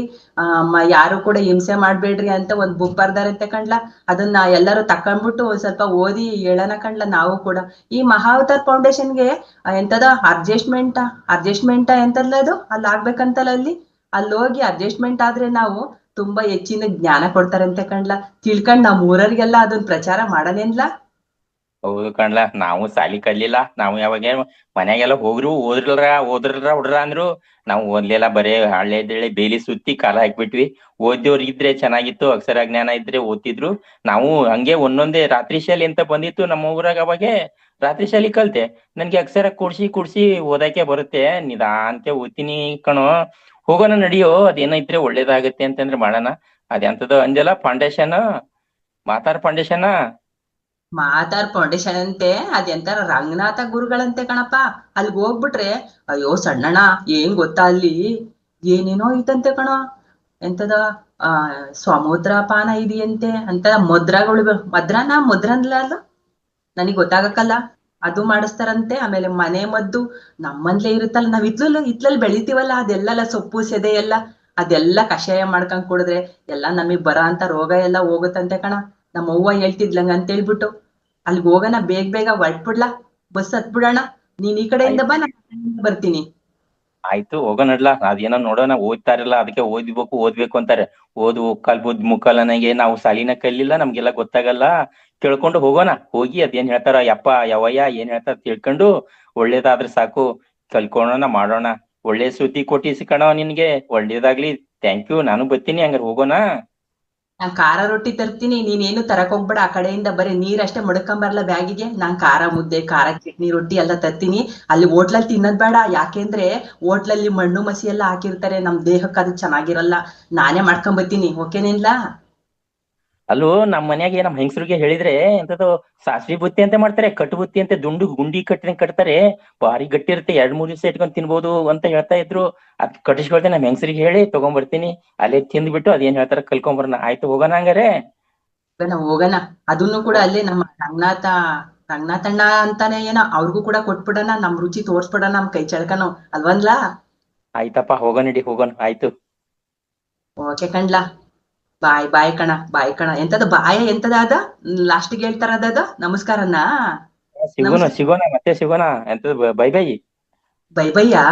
ಯಾರು ಕೂಡ ಹಿಂಸೆ ಮಾಡ್ಬೇಡ್ರಿ ಅಂತ ಒಂದ್ ಬುಕ್ ಬರ್ದಾರಂತೆ ಕಣ್ಲ. ಅದನ್ನ ಎಲ್ಲರೂ ತಕೊಂಡ್ಬಿಟ್ಟು ಒಂದ್ ಸ್ವಲ್ಪ ಓದಿ ಹೇಳೋಣ ಕಣ್ಲ ನಾವು ಕೂಡ. ಈ ಮಹಾವತಾರ್ ಫೌಂಡೇಶನ್ಗೆ ಎಂತದ ಅಡ್ಜಸ್ಟ್ಮೆಂಟ್ ಎಂತಲ್ಲ ಅದು ಅಲ್ಲಿ ಆಗ್ಬೇಕಂತಲ್ಲ. ಅಲ್ಲಿ ಹೋಗಿ ಅಡ್ಜಸ್ಟ್ಮೆಂಟ್ ಆದ್ರೆ ನಾವು ತುಂಬಾ ಹೆಚ್ಚಿನ ಜ್ಞಾನ ಕೊಡ್ತಾರಂತೆ ಕಣ್ಲ. ತಿಳ್ಕೊಂಡ್ ನಾವ್ ಊರವ್ರಿಗೆಲ್ಲ ಅದನ್ನ ಪ್ರಚಾರ ಮಾಡನೇನ್ಲ. ಹೌದು ಕಣ್ಲ, ನಾವು ಸಾಲಿ ಕಲಿಲ್ಲ. ನಾವು ಯಾವಾಗ ಮನ್ಯಾಗೆಲ್ಲ ಓದ್ರಲ್ರ ಹುಡ್ರ ಅಂದ್ರು ನಾವು ಓದ್ಲಿಲ್ಲ. ಬರೇ ಹಳ್ಳೆದೇಳಿ ಬೇಲಿ ಸುತ್ತಿ ಕಾಲ ಹಾಕ್ಬಿಟ್ವಿ. ಓದ್ದವ್ರು ಇದ್ರೆ ಚೆನ್ನಾಗಿತ್ತು, ಅಕ್ಷರ ಜ್ಞಾನ ಇದ್ರೆ ಓದ್ತಿದ್ರು. ನಾವು ಹಂಗೆ ಒಂದೊಂದೇ ರಾತ್ರಿ ಶಾಲೆ ಅಂತ ಬಂದಿತ್ತು ನಮ್ಮ ಊರಾಗ. ಅವಾಗೆ ರಾತ್ರಿ ಶಾಲೆ ಕಲ್ತೆ. ನನ್ಗೆ ಅಕ್ಷರ ಕೂಡ್ಸಿ ಓದಕ್ಕೆ ಬರುತ್ತೆ, ನಿಧಾನಕ್ಕೆ ಓದ್ತೀನಿ ಕಣೋ. ಹೋಗೋಣ ನಡಿಯೋ, ಅದೇನೋ ಇದ್ರೆ ಒಳ್ಳೇದಾಗತ್ತೆ ಅಂತಂದ್ರೆ ಮಾಡೋಣ. ಅದೆಂತದೋ ಅಂಜಲ ಫೌಂಡೇಶನ್, ಮಾತಾರ್ ಫೌಂಡೇಶನ್. ಮಾತಾರ್ ಫೌಂಡೇಶನ್ ಅಂತೆ, ಅದೆಂತಾರ ರಂಗನಾಥ ಗುರುಗಳಂತೆ ಕಣಪ್ಪ. ಅಲ್ಲಿಗೆ ಹೋಗ್ಬಿಟ್ರೆ ಅಯ್ಯೋ ಸಣ್ಣಣ್ಣ, ಏನ್ ಗೊತ್ತಾ ಅಲ್ಲಿ ಏನೇನೋ ಐತಂತೆ ಕಣೋ. ಎಂತದ ಸಮುದ್ರ ಪಾನ ಇದೆಯಂತೆ ಅಂತ ಮುದ್ರಗಳು, ಮುದ್ರನ್ಲ ಅಲ್ಲ ನನಗ್ ಗೊತ್ತಾಗಕ್ಕಲ್ಲ. ಅದು ಮಾಡಿಸ್ತಾರಂತೆ. ಆಮೇಲೆ ಮನೆ ಮದ್ದು ನಮ್ಮನ್ಲೇ ಇರುತ್ತಲ್ಲ, ನಾವ್ ಇತ್ಲಲ್ಲಿ ಬೆಳಿತೀವಲ್ಲ, ಅದೆಲ್ಲ ಸೊಪ್ಪು ಸೆದೆ ಎಲ್ಲ ಅದೆಲ್ಲ ಕಷಾಯ ಮಾಡ್ಕೊಂಡ್ ಕುಡಿದ್ರೆ ಎಲ್ಲ ನಮಗ್ ಬರ ಅಂತ ರೋಗ ಎಲ್ಲ ಹೋಗುತ್ತಂತೆ ಕಣ. ನಮ್ಮ ಅವ್ವ ಹೇಳ್ತಿದ್ಲಂಗ ಅಂತ ಹೇಳ್ಬಿಟ್ಟು ಅಲ್ಲಿಗೆ ಹೋಗೋಣ. ಬೇಗ ಹೊರಟ್ಬಿಡ್ಲಾ, ಬಸ್ ಹತ್ಬಿಡೋಣ. ನೀನ್ ಈ ಕಡೆಯಿಂದ ಬಾ, ನಾನು ಬರ್ತೀನಿ. ಆಯ್ತು ಹೋಗೋಣಡ್ಲ. ಅದೇನೋ ನೋಡೋಣ, ಓದ್ತಾರಲ್ಲ ಅದಕ್ಕೆ ಓದ್ಬೇಕು ಅಂತಾರೆ. ಮುಕ್ಕಾಲ್ ಮುಕ್ಕಾಲ್ ನನಗೆ ನಾವು ಸಾಲಿನ ಕಲಿಲ್ಲ, ನಮ್ಗೆಲ್ಲ ಗೊತ್ತಾಗಲ್ಲ. ತಿಳ್ಕೊಂಡು ಹೋಗೋಣ. ಹೋಗಿ ಅದೇನ್ ಹೇಳ್ತಾರ ಯಪ್ಪ ಯಾವಯ್ಯ ಏನ್ ಹೇಳ್ತಾರ ತಿಳ್ಕೊಂಡು ಒಳ್ಳೇದಾದ್ರೆ ಸಾಕು, ಕಲ್ಕೊಳ್ಳೋಣ ಮಾಡೋಣ. ಒಳ್ಳೆ ಸುದ್ದಿ ಕೊಟ್ಟಿಸಿ ಕಣೋ ನಿನ್ಗೆ, ಒಳ್ಳೇದಾಗ್ಲಿ. Thank you. ನಾನು ಬರ್ತೀನಿ, ಹಂಗಾರೆ ಹೋಗೋಣ. ನಾನ್ ಖಾರ ರೊಟ್ಟಿ ತರ್ತೀನಿ, ನೀನೇನು ತರಕ್ ಹೋಗ್ಬೇಡ. ಆ ಕಡೆಯಿಂದ ಬರೀ ನೀರಷ್ಟೇ ಮಡ್ಕೊಂಬರ್ಲ ಬ್ಯಾಗಿಗೆ. ನಾನ್ ಖಾರ ಮುದ್ದೆ, ಖಾರ ಚಟ್ನಿ, ರೊಟ್ಟಿ ಎಲ್ಲ ತರ್ತೀನಿ. ಅಲ್ಲಿ ಹೋಟ್ಲಲ್ಲಿ ತಿನ್ನೋದ್ ಬೇಡ, ಯಾಕೆಂದ್ರೆ ಹೋಟ್ಲಲ್ಲಿ ಮಣ್ಣು ಮಸಿ ಎಲ್ಲ ಹಾಕಿರ್ತಾರೆ, ನಮ್ ದೇಹಕ್ಕೆ ಅದು ಚೆನ್ನಾಗಿರಲ್ಲ. ನಾನೇ ಮಾಡ್ಕೊಂಡ್ ಬರ್ತೀನಿ, ಓಕೆನೇನ್ಲಾ? ಅಲ್ಲೂ ನಮ್ ಮನ್ಯಾಗೆ ನಮ್ ಹೆಂಗಸ್ರಿಗೆ ಹೇಳಿದ್ರೆ ಎಂತದ್ದು ಸಾಸ್ವಿ ಬುತ್ತಿ ಅಂತ ಮಾಡ್ತಾರೆ, ಕಟ್ಟು ಬುತ್ತಿ ಅಂತ ಗುಂಡಿ ಕಟ್ತಾರೆ. ಭಾರಿ ಗಟ್ಟಿ ಇರುತ್ತೆ, 2-3 ದಿವಸ ಇಟ್ಕೊಂಡ್ ತಿನ್ಬೋದು ಅಂತ ಹೇಳ್ತಾ ಇದ್ರು. ಅದ್ ಕಟ್ಟಿಸ್ಕೊಳ್ತೇನೆ, ನಮ್ ಹೆಂಗಸ್ರಿಗೆ ಹೇಳಿ ತಗೊಂಡ್ಬರ್ತೀನಿ. ಅಲ್ಲೇ ತಿಂದ್ಬಿಟ್ಟು ಅದೇನ್ ಹೇಳ್ತಾರ ಕಲ್ಕೊಂಬರ್ನ. ಆಯ್ತು ಹೋಗೋಣ ಹಂಗಾರೆ. ಹೋಗೋಣ. ಅದನ್ನು ಕೂಡ ಅಲ್ಲೇ ನಮ್ಮ ರಂಗನಾಥಣ್ಣ ಅಂತಾನೆ ಏನೋ, ಅವ್ರಿಗೂ ಕೂಡ ಕೊಟ್ಬಿಡೋಣ. ನಮ್ ರುಚಿ ತೋರ್ಸ್ಬಿಡೋಣ, ನಮ್ ಕೈ ಚಳ್ಕನೋ ಅಲ್ವನ್ಲಾ? ಆಯ್ತಪ್ಪ, ಹೋಗೋಣ ನಡಿ, ಹೋಗೋಣ. ಆಯ್ತು, ಓಕೆ ಕಣ್ಲಾ. ಬಾಯ್ ಕಣ. ಎಂತದ ಬಾಯ ಎಂತದ ಅದ ಲಾಸ್ಟಿಗೆ ಹೇಳ್ತಾರ ಅದ ನಮಸ್ಕಾರನ. ಸಿಗೋಣ ಮತ್ತೆ ಸಿಗೋಣ. ಎಂತದ ಬೈ ಬೈ. ಬೈಯಾ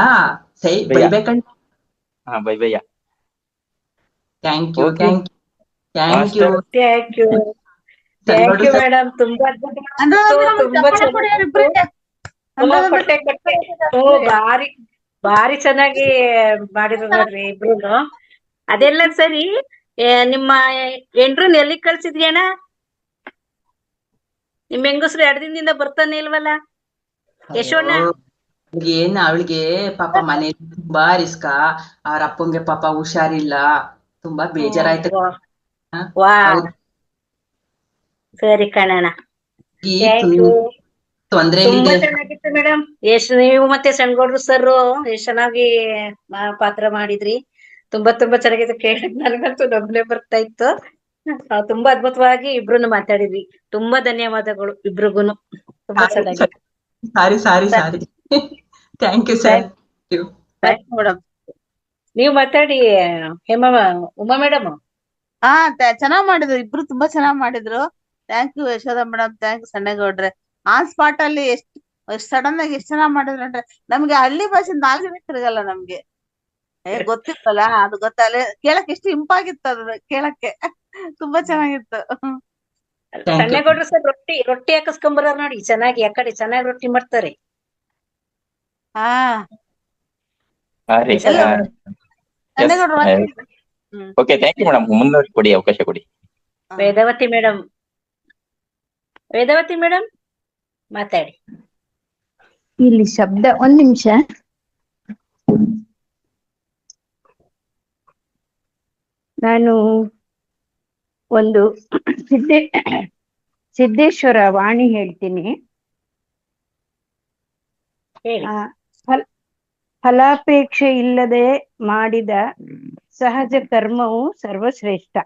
ಸೈ ಬೈ ಕಣ್ಣ. ಹಾ, ಬೈ. Thank you madam. ತುಂಬಾ ಭಾರಿ ಚೆನ್ನಾಗಿ ಮಾಡಿದ್ರು ನೋಡ್ರಿ ಇಬ್ರುನು. ಅದೆಲ್ಲ ಸರಿ. ನಿಮ್ಮ ಎಂಡ್ರನ್ ಎಲ್ಲಿಗ್ ಕಳ್ಸಿದ್ರಿ ಅಣ್ಣ? ನಿಮ್ ಹೆಂಗಸ್ರು 2 ದಿನದಿಂದ ಬರ್ತಾನೆ ಇಲ್ವಲ್ಲ ಯಶೋಣ್ಣ? ಏನ್ ಅವಳಿಗೆ ಪಾಪ ಮನೇಲಿ ತುಂಬಾ ರಿಸ್ಕ. ಅವ್ರ ಅಪ್ಪಂಗೆ ಪಾಪ ಹುಷಾರಿಲ್ಲ, ತುಂಬಾ ಬೇಜಾರಾಯ್ತು. ಸರಿ ಕಣಣ್ಣ, ತೊಂದ್ರೆ ತುಂಬಾ ಚೆನ್ನಾಗಿತ್ತು ಮೇಡಮ್. ನೀವು ಮತ್ತೆ ಸಣ್ಗೌಡ್ರು ಸರ್ ಎಷ್ಟ್ ಚೆನ್ನಾಗಿ ಪಾತ್ರ ಮಾಡಿದ್ರಿ. ತುಂಬಾ ಚೆನ್ನಾಗಿತ್ತು. ಕೇಳಿದ್ ನನಗಂತೂ ನಗ್ನೆ ಬರ್ತಾ ಇತ್ತು. ತುಂಬಾ ಅದ್ಭುತವಾಗಿ ಇಬ್ರುನು ಮಾತಾಡಿದ್ವಿ. ತುಂಬಾ ಧನ್ಯವಾದಗಳು ಇಬ್ರಿಗೂನು. ತುಂಬಾ ಚೆನ್ನಾಗಿತ್ತು. Sorry thank you sir. Madam ನೀವು ಮಾತಾಡಿ. ಉಮಾ ಮೇಡಮ್. ಹಾ, ಚೆನ್ನಾಗ್ ಮಾಡಿದ್ರು ಇಬ್ರು, ತುಂಬಾ ಚೆನ್ನಾಗ್ ಮಾಡಿದ್ರು. Thank you Yashoda madam, thank you ಸಣ್ಣಗೌಡ್ರೆ. ಆನ್ ಸ್ಪಾಟ್ ಅಲ್ಲಿ ಎಷ್ಟು ಸಡನ್ ಆಗಿ ಎಷ್ಟ್ ಚೆನ್ನಾಗ್ ಮಾಡಿದ್ರು ಅಂದ್ರೆ ನಮ್ಗೆ ಹಳ್ಳಿ ಭಾಷೆ ನಾಲ್ಕನೇ ತಿರುಗಲ್ಲ ನಮ್ಗೆ. ಗೊತ್ತಿತ್ತಲ್ಲ, ಅದು ಗೊತ್ತಲ್ಲ. ಕೇಳಕ್ ಎಷ್ಟು ಇಂಪಾಗಿತ್ತು ಅದು ಕೇಳಕ್ಕೆ. ತುಂಬಾ ಚೆನ್ನಾಗಿತ್ತು. ಸಣ್ಣಗೌಡ್ರು ಸರ್ ರೊಟ್ಟಿ ಹಾಕಸ್ಕೊಂಬರ ನೋಡಿ ಚೆನ್ನಾಗಿ. ಆ ಕಡೆ ಚೆನ್ನಾಗಿ ರೊಟ್ಟಿ ಮಾಡ್ತಾರೆ. ಹಾ, ಓಕೆ, ಥ್ಯಾಂಕ್ ಯು ಮೇಡಮ್. ಮುಂದೆ ಅವಕಾಶ ಕೊಡಿ. ವೇದಾವತಿ ಮೇಡಮ್ ಮಾತಾಡಿ. ಇಲ್ಲಿ ಶಬ್ದ, 1 ನಿಮಿಷ. ನಾನು ಒಂದು ಸಿದ್ದೇಶ್ವರ ವಾಣಿ ಹೇಳ್ತೀನಿ. ಫಲಾಪೇಕ್ಷೆ ಇಲ್ಲದೆ ಮಾಡಿದ ಸಹಜ ಕರ್ಮವು ಸರ್ವಶ್ರೇಷ್ಠ.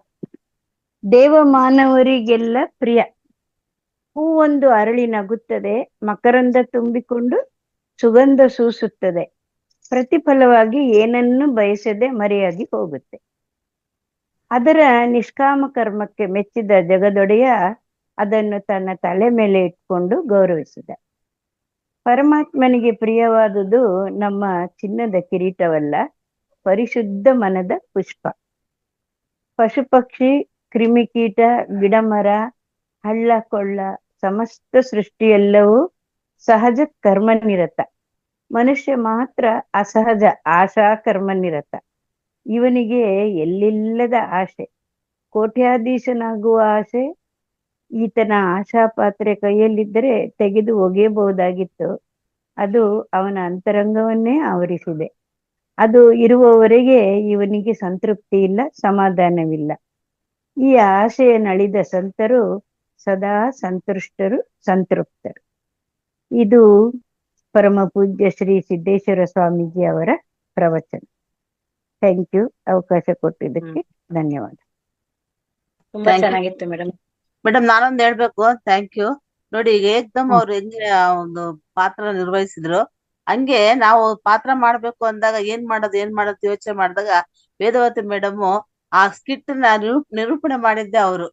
ದೇವ ಮಾನವರಿಗೆಲ್ಲ ಪ್ರಿಯ. ಹೂವೊಂದು ಅರಳಿ ನಗುತ್ತದೆ, ಮಕರಂದ ತುಂಬಿಕೊಂಡು ಸುಗಂಧ ಸೂಸುತ್ತದೆ. ಪ್ರತಿಫಲವಾಗಿ ಏನನ್ನು ಬಯಸದೆ ಮರೆಯಾಗಿ ಹೋಗುತ್ತೆ. ಅದರ ನಿಷ್ಕಾಮ ಕರ್ಮಕ್ಕೆ ಮೆಚ್ಚಿದ ಜಗದೊಡೆಯ ಅದನ್ನು ತನ್ನ ತಲೆ ಮೇಲೆ ಇಟ್ಕೊಂಡು ಗೌರವಿಸಿದ. ಪರಮಾತ್ಮನಿಗೆ ಪ್ರಿಯವಾದುದು ನಮ್ಮ ಚಿನ್ನದ ಕಿರೀಟವಲ್ಲ, ಪರಿಶುದ್ಧ ಮನದ ಪುಷ್ಪ. ಪಶು ಪಕ್ಷಿ, ಕ್ರಿಮಿಕೀಟ, ಗಿಡಮರ, ಹಳ್ಳ ಕೊಳ್ಳ, ಸಮಸ್ತ ಸೃಷ್ಟಿಯೆಲ್ಲವೂ ಸಹಜ ಕರ್ಮನಿರತ. ಮನುಷ್ಯ ಮಾತ್ರ ಅಸಹಜ ಆಶಾ ಕರ್ಮನಿರತ. ಇವನಿಗೆ ಎಲ್ಲಿಲ್ಲದ ಆಸೆ, ಕೋಟ್ಯಾಧೀಶನಾಗುವ ಆಸೆ. ಈತನ ಆಶಾ ಪಾತ್ರೆ ಕೈಯಲ್ಲಿದ್ದರೆ ತೆಗೆದು ಒಗೆಯಬಹುದಾಗಿತ್ತು. ಅದು ಅವನ ಅಂತರಂಗವನ್ನೇ ಆವರಿಸಿದೆ. ಅದು ಇರುವವರೆಗೆ ಇವನಿಗೆ ಸಂತೃಪ್ತಿ ಇಲ್ಲ, ಸಮಾಧಾನವಿಲ್ಲ. ಈ ಆಶೆಯ ನಳಿದ ಸಂತರು ಸದಾ ಸಂತುಷ್ಟರು, ಸಂತೃಪ್ತರು. ಇದು ಪರಮ ಪೂಜ್ಯ ಶ್ರೀ ಸಿದ್ದೇಶ್ವರ ಸ್ವಾಮೀಜಿ ಅವರ ಪ್ರವಚನ. Thank you. ಅವಕಾಶ ಕೊಟ್ಟಿದ್ದಕ್ಕೆ ಧನ್ಯವಾದ. ತುಂಬಾ ಚೆನ್ನಾಗಿತ್ತು ಮೇಡಮ್. ಮೇಡಮ್ ನಾನೊಂದ್ ಹೇಳ್ಬೇಕು. Thank you. ನೋಡಿ, ಈಗ ಏಕ್ದಮ್ ಅವ್ರು ಹೆಂಗೆ ಆ ಒಂದು ಪಾತ್ರ ನಿರ್ವಹಿಸಿದ್ರು, ಹಂಗೆ ನಾವು ಪಾತ್ರ ಮಾಡ್ಬೇಕು ಅಂದಾಗ ಏನ್ ಮಾಡೋದು ಯೋಚನೆ ಮಾಡಿದಾಗ ವೇದವತಿ ಮೇಡಮ್ ಆ ಸ್ಕಿಟ್ ನ ನಿರೂಪಣೆ ಮಾಡಿದ್ದೆ ಅವರು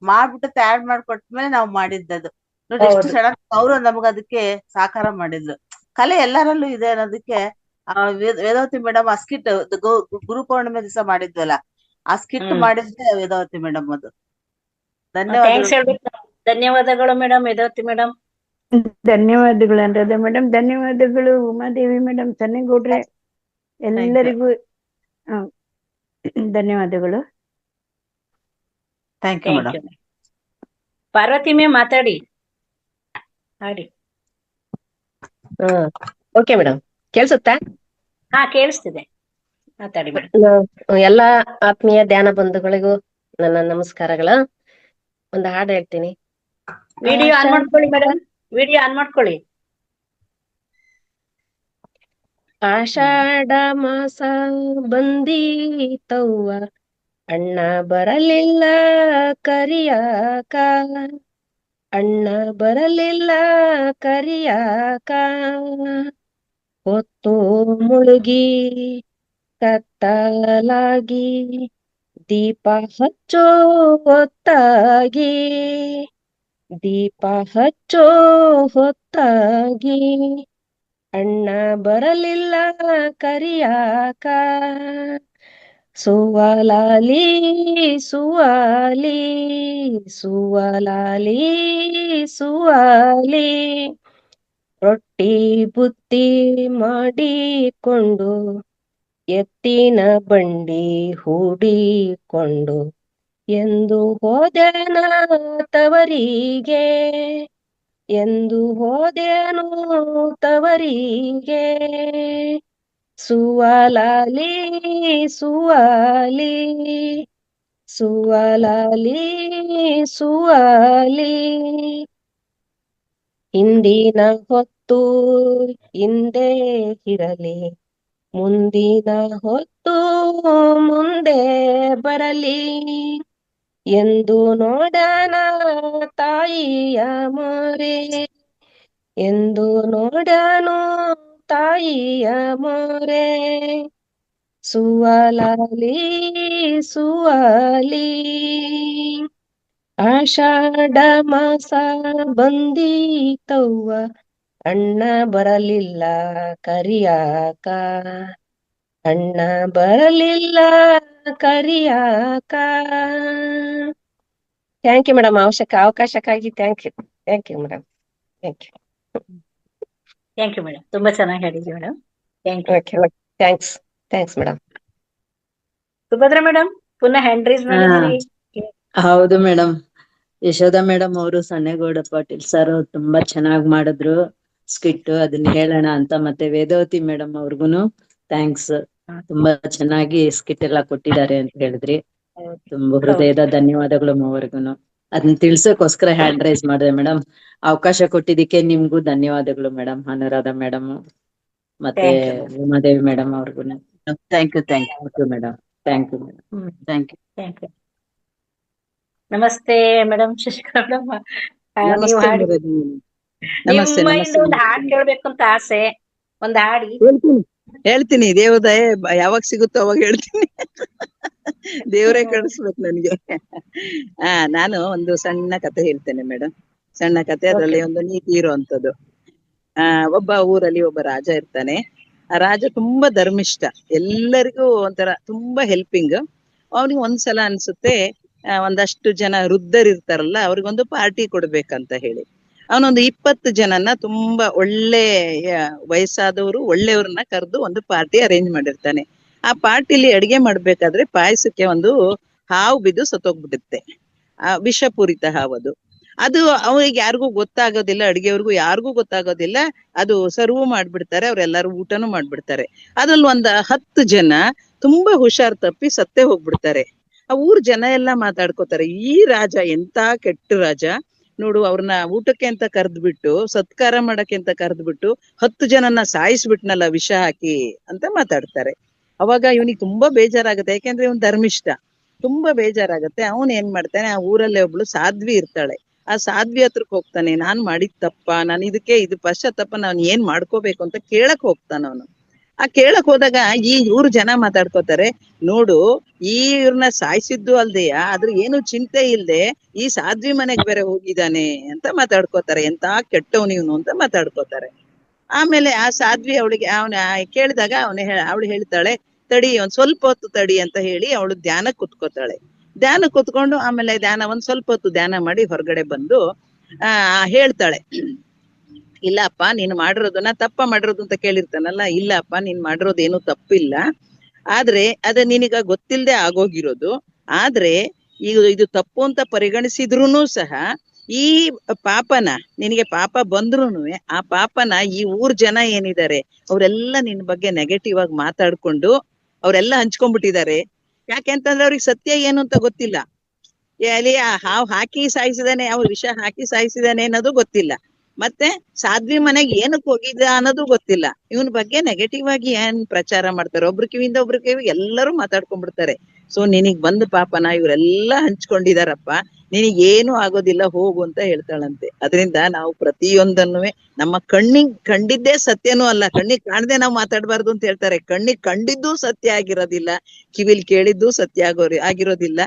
ಮಾಡ್ಬಿಟ್ಟು ತಯಾರು ಮಾಡ್ಕೊಟ್ಮೇಲೆ ನಾವು ಮಾಡಿದ್ದದು. ನೋಡಿ ಎಷ್ಟು ಸಡನ್ ಅವರು ನಮಗ ಅದಕ್ಕೆ ಸಹಕಾರ ಮಾಡಿದ್ರು. ಕಲೆ ಎಲ್ಲರಲ್ಲೂ ಇದೆ ಅನ್ನೋದಕ್ಕೆ ವೇದವತಿ ಮೇಡಮ್ ಆ ಸ್ಕಿಟ್ ಗುರು ಪೌರ್ಣಿಮೆ ದಿವಸ ಮಾಡಿದ್ವಲ್ಲ, ಆ ಸ್ಕಿಟ್ ಮಾಡಿದ್ದೆ ವೇದವತಿ ಮೇಡಮ್. ಅದು ಧನ್ಯವಾದಗಳು ಮೇಡಮ್. ವೇದವತಿ ಮೇಡಮ್ ಧನ್ಯವಾದಗಳು ಅನುರಾಧ ಮೇಡಮ್. ಧನ್ಯವಾದಗಳು ಉಮಾದೇವಿ ಮೇಡಮ್, ಚನ್ನೇಗೌಡ್ರೆ, ಎಲ್ಲರಿಗೂ ಧನ್ಯವಾದಗಳು. Thank you madam. ಪಾರ್ವತಿ ಮೇ ಮಾತಾಡಿ ಹಾಡಿ. ಓಕೆ ಮೇಡಮ್, ಕೇಳಿಸುತ್ತಾ? ಹಾ ಕೇಳಿಸ್ತಿದೆ, ಮಾತಾಡಿ ಮೇಡಮ್. ಎಲ್ಲಾ ಆತ್ಮೀಯ ಧ್ಯಾನ ಬಂಧುಗಳಿಗೂ ನನ್ನ ನಮಸ್ಕಾರಗಳು. ಒಂದು ಹಾಡು ಹೇಳ್ತೀನಿ. ವಿಡಿಯೋ ಆನ್ ಮಾಡ್ಕೊಳ್ಳಿ ಮೇಡಮ್, ವಿಡಿಯೋ ಆನ್ ಮಾಡ್ಕೊಳ್ಳಿ. ಆಷಾಢ ಮಾಸ ಬಂದೀತವ್ವ, ಅಣ್ಣ ಬರಲಿಲ್ಲ ಕರಿಯಾಕ, ಅಣ್ಣ ಬರಲಿಲ್ಲ ಕರಿಯಾಕ, ಹೊತ್ತು ಮುಳುಗಿ ಕತ್ತಲಾಗಿ ದೀಪ ಹಚ್ಚೋ ಹೊತ್ತಾಗಿ, ದೀಪ ಹಚ್ಚೋ ಹೊತ್ತಾಗಿ, ಅಣ್ಣ ಬರಲಿಲ್ಲ ಕರಿಯಾಕ, ಸುವಲಾಲಿ ಸುವಾಲಿ ಸುವಲಾಲಿ ಸುವಾಲಿ, ರೊಟ್ಟಿ ಬುತ್ತಿ ಮಾಡಿಕೊಂಡು ಎತ್ತಿನ ಬಂಡಿ ಹೂಡಿಕೊಂಡು, ಎಂದು ಹೋದೆನ ತವರಿಗೆ, ಎಂದು ಹೋದೆನು ತವರಿಗೆ, ಸುವಲಾಲಿ ಸುವಾಲಿ ಸುವಲಾಲಿ ಸುವಾಲಿ, ಹಿಂದಿನ ಹೊತ್ತು ಹಿಂದೆ ಇರಲಿ, ಮುಂದಿನ ಹೊತ್ತು ಮುಂದೆ ಬರಲಿ, ಎಂದು ನೋಡನ ತಾಯಿಯ ಮೋರೆ, ಎಂದು ನೋಡನು ತಾಯಿಯ ಮೋರೆ, ಸುವಲಾಲಿ ಸುವಾಲಿ. ಆಷಾಢ ಮಾಸ ಬಂದೀತವ್ವ, ಅಣ್ಣ ಬರಲಿಲ್ಲ ಕರಿಯಾಕ, ಅಣ್ಣ ಬರಲಿಲ್ಲ ಕರಿಯಾಕ. ಥ್ಯಾಂಕ್ ಯು ಮೇಡಮ್, ಅವಕಾಶಕ್ಕಾಗಿ thank you. Thank you madam. Thank you. Thank you madam, ತುಂಬಾ ಚೆನ್ನಾಗಿ ಹೇಳಿದ್ರಿ madam. Thank you. Okay, thanks. Thanks madam. Subhadra madam ಪುನಃ ಹ್ಯಾಂಡ್ ರೈಸ್ ಮಾಡಿದ್ರಿ. ಹೌದು ಮೇಡಮ್, ಯಶೋಧ ಮೇಡಮ್ ಅವರು, ಸಣ್ಣೇಗೌಡ ಪಾಟೀಲ್ ಸರ್ ತುಂಬಾ ಚೆನ್ನಾಗಿ ಮಾಡಿದ್ರು ಸ್ಕಿಟ್. ಅದನ್ನ ಹೇಳೋಣ ಅಂತ ಮತ್ತೆ ವೇದವತಿ ಮೇಡಮ್ ಅವ್ರಿಗೂನು ಥ್ಯಾಂಕ್ಸ್. ತುಂಬಾ ಚೆನ್ನಾಗಿ ಸ್ಕಿಟ್ ಎಲ್ಲ ಕೊಟ್ಟಿದ್ದಾರೆ ಅಂತ ಹೇಳಿದ್ರಿ. ತುಂಬಾ ಹೃದಯದ ಧನ್ಯವಾದಗಳು ಅವ್ರಿಗೂನು. ಅದನ್ನ ತಿಳ್ಸೋಕೋಸ್ಕರ ಹ್ಯಾಂಡ್ ರೈಸ್ ಮಾಡಿದೆ ಮೇಡಮ್. ಅವಕಾಶ ಕೊಟ್ಟಿದ್ದಕ್ಕೆ ನಿಮ್ಗೂ ಧನ್ಯವಾದಗಳು ಮೇಡಮ್. ಅನುರಾಧ ಮೇಡಮ್ ಮತ್ತೆ ಉಮಾದೇವಿ ಮೇಡಮ್ ಅವ್ರಿಗೂನು thank you. Thank you madam. Thank you madam. Thank you. Thank you. ನಮಸ್ತೆ ಮೇಡಮ್ ಶಶಿಕಲಾ ಮೇಡಮ್. ನೀವು ನಮಸ್ತೆ ಹಾಡಿ. ನಮಸ್ತೆ ನಿಮ್ಮ ನಮಸ್ತೆ ಒಂದು ಹಾಡು ಕೇಳ್ಬೇಕು ಅಂತ ಆಸೆ, ಒಂದು ಹಾಡಿ. ಹೇಳ್ತೀನಿ. ದೇವದಯ ಯಾವಾಗ ಸಿಗುತ್ತೋ ಅವಾಗ ಹೇಳ್ತೀನಿ. ದೇವರೇ ಕಳಿಸ್ಬೇಕು ನನ್ಗೆ. ನಾನು ಒಂದು ಸಣ್ಣ ಕಥೆ ಹೇಳ್ತೇನೆ ಮೇಡಮ್. ಸಣ್ಣ ಕಥೆ, ಅದರಲ್ಲಿ ಒಂದು ನೀತಿ ಇರುವಂತದ್ದು. ಒಬ್ಬ ಊರಲ್ಲಿ ಒಬ್ಬ ರಾಜ ಇರ್ತಾನೆ. ಆ ರಾಜ ತುಂಬಾ ಧರ್ಮಿಷ್ಠ, ಎಲ್ಲರಿಗೂ ಒಂಥರ ತುಂಬಾ ಹೆಲ್ಪಿಂಗ್. ಅವನಿಗೆ ಒಂದ್ಸಲ ಅನ್ಸುತ್ತೆ, ಒಂದಷ್ಟು ಜನ ವೃದ್ಧರಿರ್ತಾರಲ್ಲ ಅವ್ರಿಗೊಂದು ಪಾರ್ಟಿ ಕೊಡ್ಬೇಕಂತ ಹೇಳಿ ಅವನೊಂದು 20 ಜನನ್ನ ತುಂಬಾ ಒಳ್ಳೆ ವಯಸ್ಸಾದವರು ಒಳ್ಳೆಯವ್ರನ್ನ ಕರೆದು ಒಂದು ಪಾರ್ಟಿ ಅರೇಂಜ್ ಮಾಡಿರ್ತಾನೆ. ಆ ಪಾರ್ಟಿಲಿ ಅಡಿಗೆ ಮಾಡ್ಬೇಕಾದ್ರೆ ಪಾಯಸಕ್ಕೆ ಒಂದು ಹಾವು ಬಿದ್ದು ಸತ್ತೋಗ್ಬಿಡುತ್ತೆ. ವಿಷಪೂರಿತ ಹಾವದು. ಅದು ಅವ್ರಿಗೆ ಯಾರಿಗೂ ಗೊತ್ತಾಗೋದಿಲ್ಲ, ಅಡಿಗೆಯವ್ರಿಗೂ ಯಾರಿಗೂ ಗೊತ್ತಾಗೋದಿಲ್ಲ. ಅದು ಸರ್ವ್ ಮಾಡ್ಬಿಡ್ತಾರೆ, ಅವ್ರೆಲ್ಲಾರು ಊಟನೂ ಮಾಡ್ಬಿಡ್ತಾರೆ. ಅದ್ರಲ್ಲಿ 10 ಜನ ತುಂಬಾ ಹುಷಾರ್ ತಪ್ಪಿ ಸತ್ತೇ ಹೋಗ್ಬಿಡ್ತಾರೆ. ಆ ಊರ್ ಜನ ಎಲ್ಲ ಮಾತಾಡ್ಕೋತಾರೆ, ಈ ರಾಜ ಎಂತ ಕೆಟ್ಟ ರಾಜ ನೋಡು, ಅವ್ರನ್ನ ಊಟಕ್ಕೆ ಅಂತ ಕರೆದ್ಬಿಟ್ಟು ಸತ್ಕಾರ ಮಾಡಕ್ಕೆ ಅಂತ ಕರೆದ್ಬಿಟ್ಟು 10 ಜನನ್ನ ಸಾಯಿಸ್ಬಿಟ್ನಲ್ಲ ವಿಷ ಹಾಕಿ ಅಂತ ಮಾತಾಡ್ತಾರೆ. ಅವಾಗ ಇವನಿಗೆ ತುಂಬಾ ಬೇಜಾರಾಗುತ್ತೆ, ಯಾಕೆಂದ್ರೆ ಇವನ್ ಧರ್ಮಿಷ್ಠ. ತುಂಬಾ ಬೇಜಾರಾಗತ್ತೆ. ಅವನ್ ಏನ್ ಮಾಡ್ತಾನೆ, ಆ ಊರಲ್ಲೇ ಒಬ್ಳು ಸಾಧ್ವಿ ಇರ್ತಾಳೆ, ಆ ಸಾಧ್ವಿ ಹತ್ರಕ್ ಹೋಗ್ತಾನೆ. ನಾನ್ ಮಾಡಿದ ತಪ್ಪ, ನಾನು ಇದು ಪಶ್ಚಾತ್ತಪ್ಪ ನಾನು ಏನ್ ಮಾಡ್ಕೋಬೇಕು ಅಂತ ಕೇಳಕ್ ಹೋಗ್ತಾನ ಅವನು. ಆ ಕೇಳಕ್ ಹೋದಾಗ ಈ ಊರು ಜನ ಮಾತಾಡ್ಕೋತಾರೆ, ನೋಡು ಇವ್ರನ್ನ ಸಾಯಿಸಿದ್ದು ಅಲ್ದೆಯ ಅದ್ರ ಏನು ಚಿಂತೆ ಇಲ್ದೆ ಈ ಸಾಧ್ವಿ ಮನೆಗ್ ಬೇರೆ ಹೋಗಿದ್ದಾನೆ ಅಂತ ಮಾತಾಡ್ಕೋತಾರೆ. ಎಂತ ಕೆಟ್ಟವನು ಇವನು ಅಂತ ಮಾತಾಡ್ಕೋತಾರೆ. ಆಮೇಲೆ ಆ ಸಾಧ್ವಿ ಅವಳಿಗೆ ಕೇಳಿದಾಗ ಅವಳು ಹೇಳ್ತಾಳೆ, ತಡಿ ಒಂದ್ ಸ್ವಲ್ಪ ಹೊತ್ತು ತಡಿ ಅಂತ ಹೇಳಿ ಅವಳು ಧ್ಯಾನ ಕುತ್ಕೋತಾಳೆ. ಧ್ಯಾನ ಕುತ್ಕೊಂಡು ಆಮೇಲೆ ಒಂದ್ ಸ್ವಲ್ಪ ಹೊತ್ತು ಧ್ಯಾನ ಮಾಡಿ ಹೊರಗಡೆ ಬಂದು ಹೇಳ್ತಾಳೆ, ಇಲ್ಲಪ್ಪ ನೀನು ಮಾಡಿರೋದನ್ನ ತಪ್ಪ ಮಾಡಿರೋದು ಅಂತ ಕೇಳಿರ್ತಾನಲ್ಲ, ಇಲ್ಲಪ್ಪ ನೀನ್ ಮಾಡಿರೋದೇನು ತಪ್ಪಿಲ್ಲ, ಆದ್ರೆ ಅದ ನಿನಗ ಗೊತ್ತಿಲ್ದೆ ಆಗೋಗಿರೋದು. ಆದ್ರೆ ಈಗ ಇದು ತಪ್ಪು ಅಂತ ಪರಿಗಣಿಸಿದ್ರುನು ಸಹ ಈ ಪಾಪನ, ನಿನಗೆ ಪಾಪ ಬಂದ್ರುನು ಆ ಪಾಪನ ಈ ಊರ್ ಜನ ಏನಿದ್ದಾರೆ ಅವರೆಲ್ಲ ನಿನ್ ಬಗ್ಗೆ ನೆಗೆಟಿವ್ ಆಗಿ ಮಾತಾಡ್ಕೊಂಡು ಅವರೆಲ್ಲ ಹಂಚ್ಕೊಂಡ್ಬಿಟ್ಟಿದ್ದಾರೆ. ಯಾಕೆಂತಂದ್ರೆ ಅವ್ರಿಗೆ ಸತ್ಯ ಏನು ಅಂತ ಗೊತ್ತಿಲ್ಲ. ಅಲ್ಲಿ ಹಾವು ಹಾಕಿ ಸಾಯಿಸಿದಾನೆ, ಅವ್ರ ವಿಷ ಹಾಕಿ ಸಾಯಿಸಿದಾನೆ ಅನ್ನೋದು ಗೊತ್ತಿಲ್ಲ. ಮತ್ತೆ ಸಾಧ್ವಿ ಮನೆಗೆ ಏನಕ್ಕೆ ಹೋಗಿದ್ದ ಅನ್ನೋದು ಗೊತ್ತಿಲ್ಲ. ಇವನ್ ಬಗ್ಗೆ ನೆಗೆಟಿವ್ ಆಗಿ ಏನ್ ಪ್ರಚಾರ ಮಾಡ್ತಾರೆ, ಒಬ್ರ ಕಿವಿಯಿಂದ ಒಬ್ರ ಕಿವಿ ಎಲ್ಲರೂ ಮಾತಾಡ್ಕೊಂಡ್ಬಿಡ್ತಾರೆ. ಸೊ ನಿನಗ್ ಬಂದ ಪಾಪನ ಇವರೆಲ್ಲಾ ಹಂಚ್ಕೊಂಡಿದಾರಪ್ಪ, ನಿನಗ್ ಏನು ಆಗೋದಿಲ್ಲ ಹೋಗು ಅಂತ ಹೇಳ್ತಾಳಂತೆ. ಅದರಿಂದ ನಾವು ಪ್ರತಿಯೊಂದನ್ನು ನಮ್ಮ ಕಣ್ಣಿಗ್ ಕಂಡಿದ್ದೇ ಸತ್ಯನೂ ಅಲ್ಲ, ಕಣ್ಣಿಗ್ ಕಾಣದೆ ನಾವು ಮಾತಾಡ್ಬಾರ್ದು ಅಂತ ಹೇಳ್ತಾರೆ. ಕಣ್ಣಿಗ್ ಕಂಡಿದ್ದು ಸತ್ಯ ಆಗಿರೋದಿಲ್ಲ, ಕಿವಿಲ್ ಕೇಳಿದ್ದು ಸತ್ಯ ಆಗಿರೋದಿಲ್ಲ.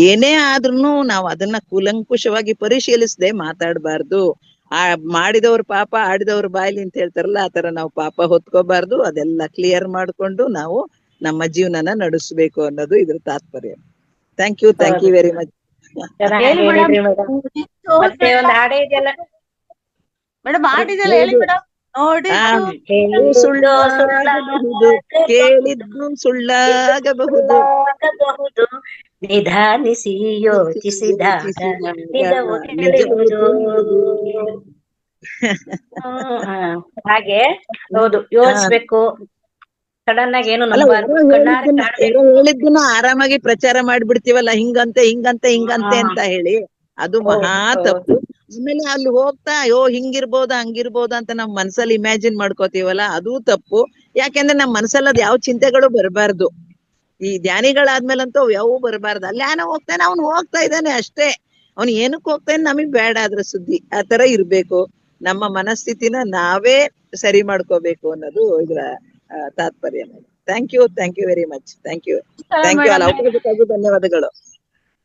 ಏನೇ ಆದ್ರೂ ನಾವು ಅದನ್ನ ಕೂಲಂಕುಷವಾಗಿ ಪರಿಶೀಲಿಸದೆ ಮಾತಾಡ್ಬಾರ್ದು. ಮಾಡಿದವ್ರ ಪಾಪ ಆಡಿದವ್ರ ಬಾಯ್ಲಿ ಅಂತ ಹೇಳ್ತಾರಲ್ಲ, ಆ ತರ ನಾವು ಪಾಪ ಹೊತ್ಕೋಬಾರ್ದು. ಅದೆಲ್ಲ ಕ್ಲಿಯರ್ ಮಾಡ್ಕೊಂಡು ನಾವು ನಮ್ಮ ಜೀವನನ ನಡೆಸ್ಬೇಕು ಅನ್ನೋದು ಇದ್ರ ತಾತ್ಪರ್ಯ. Thank you very much. ಮತ್ತೆ ಒಂದು ಹಾಡೇ ಇದೆಯಲ್ಲ ಮೇಡಮ್, ಮಾಡಿದೆಲ್ಲ ಹೇಳಿ ಮೇಡಮ್. ನೋಡಿ ಸುಳ್ಳಾಗಬಹುದು, ಕೇಳಿದ್ದು ಸುಳ್ಳಾಗಬಹುದು, ನಿಧಾನಿಸಿ ಯೋಚಿಸಿದಾಗ ಹಾಗೆ ಹೌದು, ಯೋಚಿಸ್ಬೇಕು. ಸಡನ್ ಆಗಿ ಏನು ಹೇಳಿದ್ದನ್ನ ಆರಾಮಾಗಿ ಪ್ರಚಾರ ಮಾಡ್ಬಿಡ್ತೀವಲ್ಲ, ಹಿಂಗಂತೆ ಅಂತ ಹೇಳಿ, ಅದು ಮಹಾ ತಪ್ಪು. ಆಮೇಲೆ ಅಲ್ಲಿ ಹೋಗ್ತಾ ಹಿಂಗಿರ್ಬೋದ ಹಂಗಿರ್ಬೋದ ಅಂತ ನಮ್ ಮನ್ಸಲ್ಲಿ ಇಮ್ಯಾಜಿನ್ ಮಾಡ್ಕೋತೀವಲ್ಲ, ಅದು ತಪ್ಪು. ಯಾಕೆಂದ್ರೆ ನಮ್ ಮನ್ಸಲ್ಲಿ ಅದ್ ಯಾವ ಚಿಂತೆಗಳು ಬರಬಾರ್ದು. ಈ ಧ್ಯಾನಿಗಳಾದ್ಮೇಲಂತೂ ಯಾವ ಬರಬಾರ್ದು. ಅಲ್ಲಿ ಹೋಗ್ತಾನೆ, ಅವ್ನು ಹೋಗ್ತಾ ಇದ್ದಾನೆ ಅಷ್ಟೇ, ಅವ್ನು ಏನಕ್ಕೆ ಹೋಗ್ತಾನೆ ನಮಗ್ ಬೇಡ ಅದ್ರ ಸುದ್ದಿ. ಆ ತರ ಇರ್ಬೇಕು. ನಮ್ಮ ಮನಸ್ಥಿತಿನ ನಾವೇ ಸರಿ ಮಾಡ್ಕೋಬೇಕು ಅನ್ನೋದು ಇದ್ರ ತಾತ್ಪರ್ಯ. Thank you very much. Thank you ಧನ್ಯವಾದಗಳು.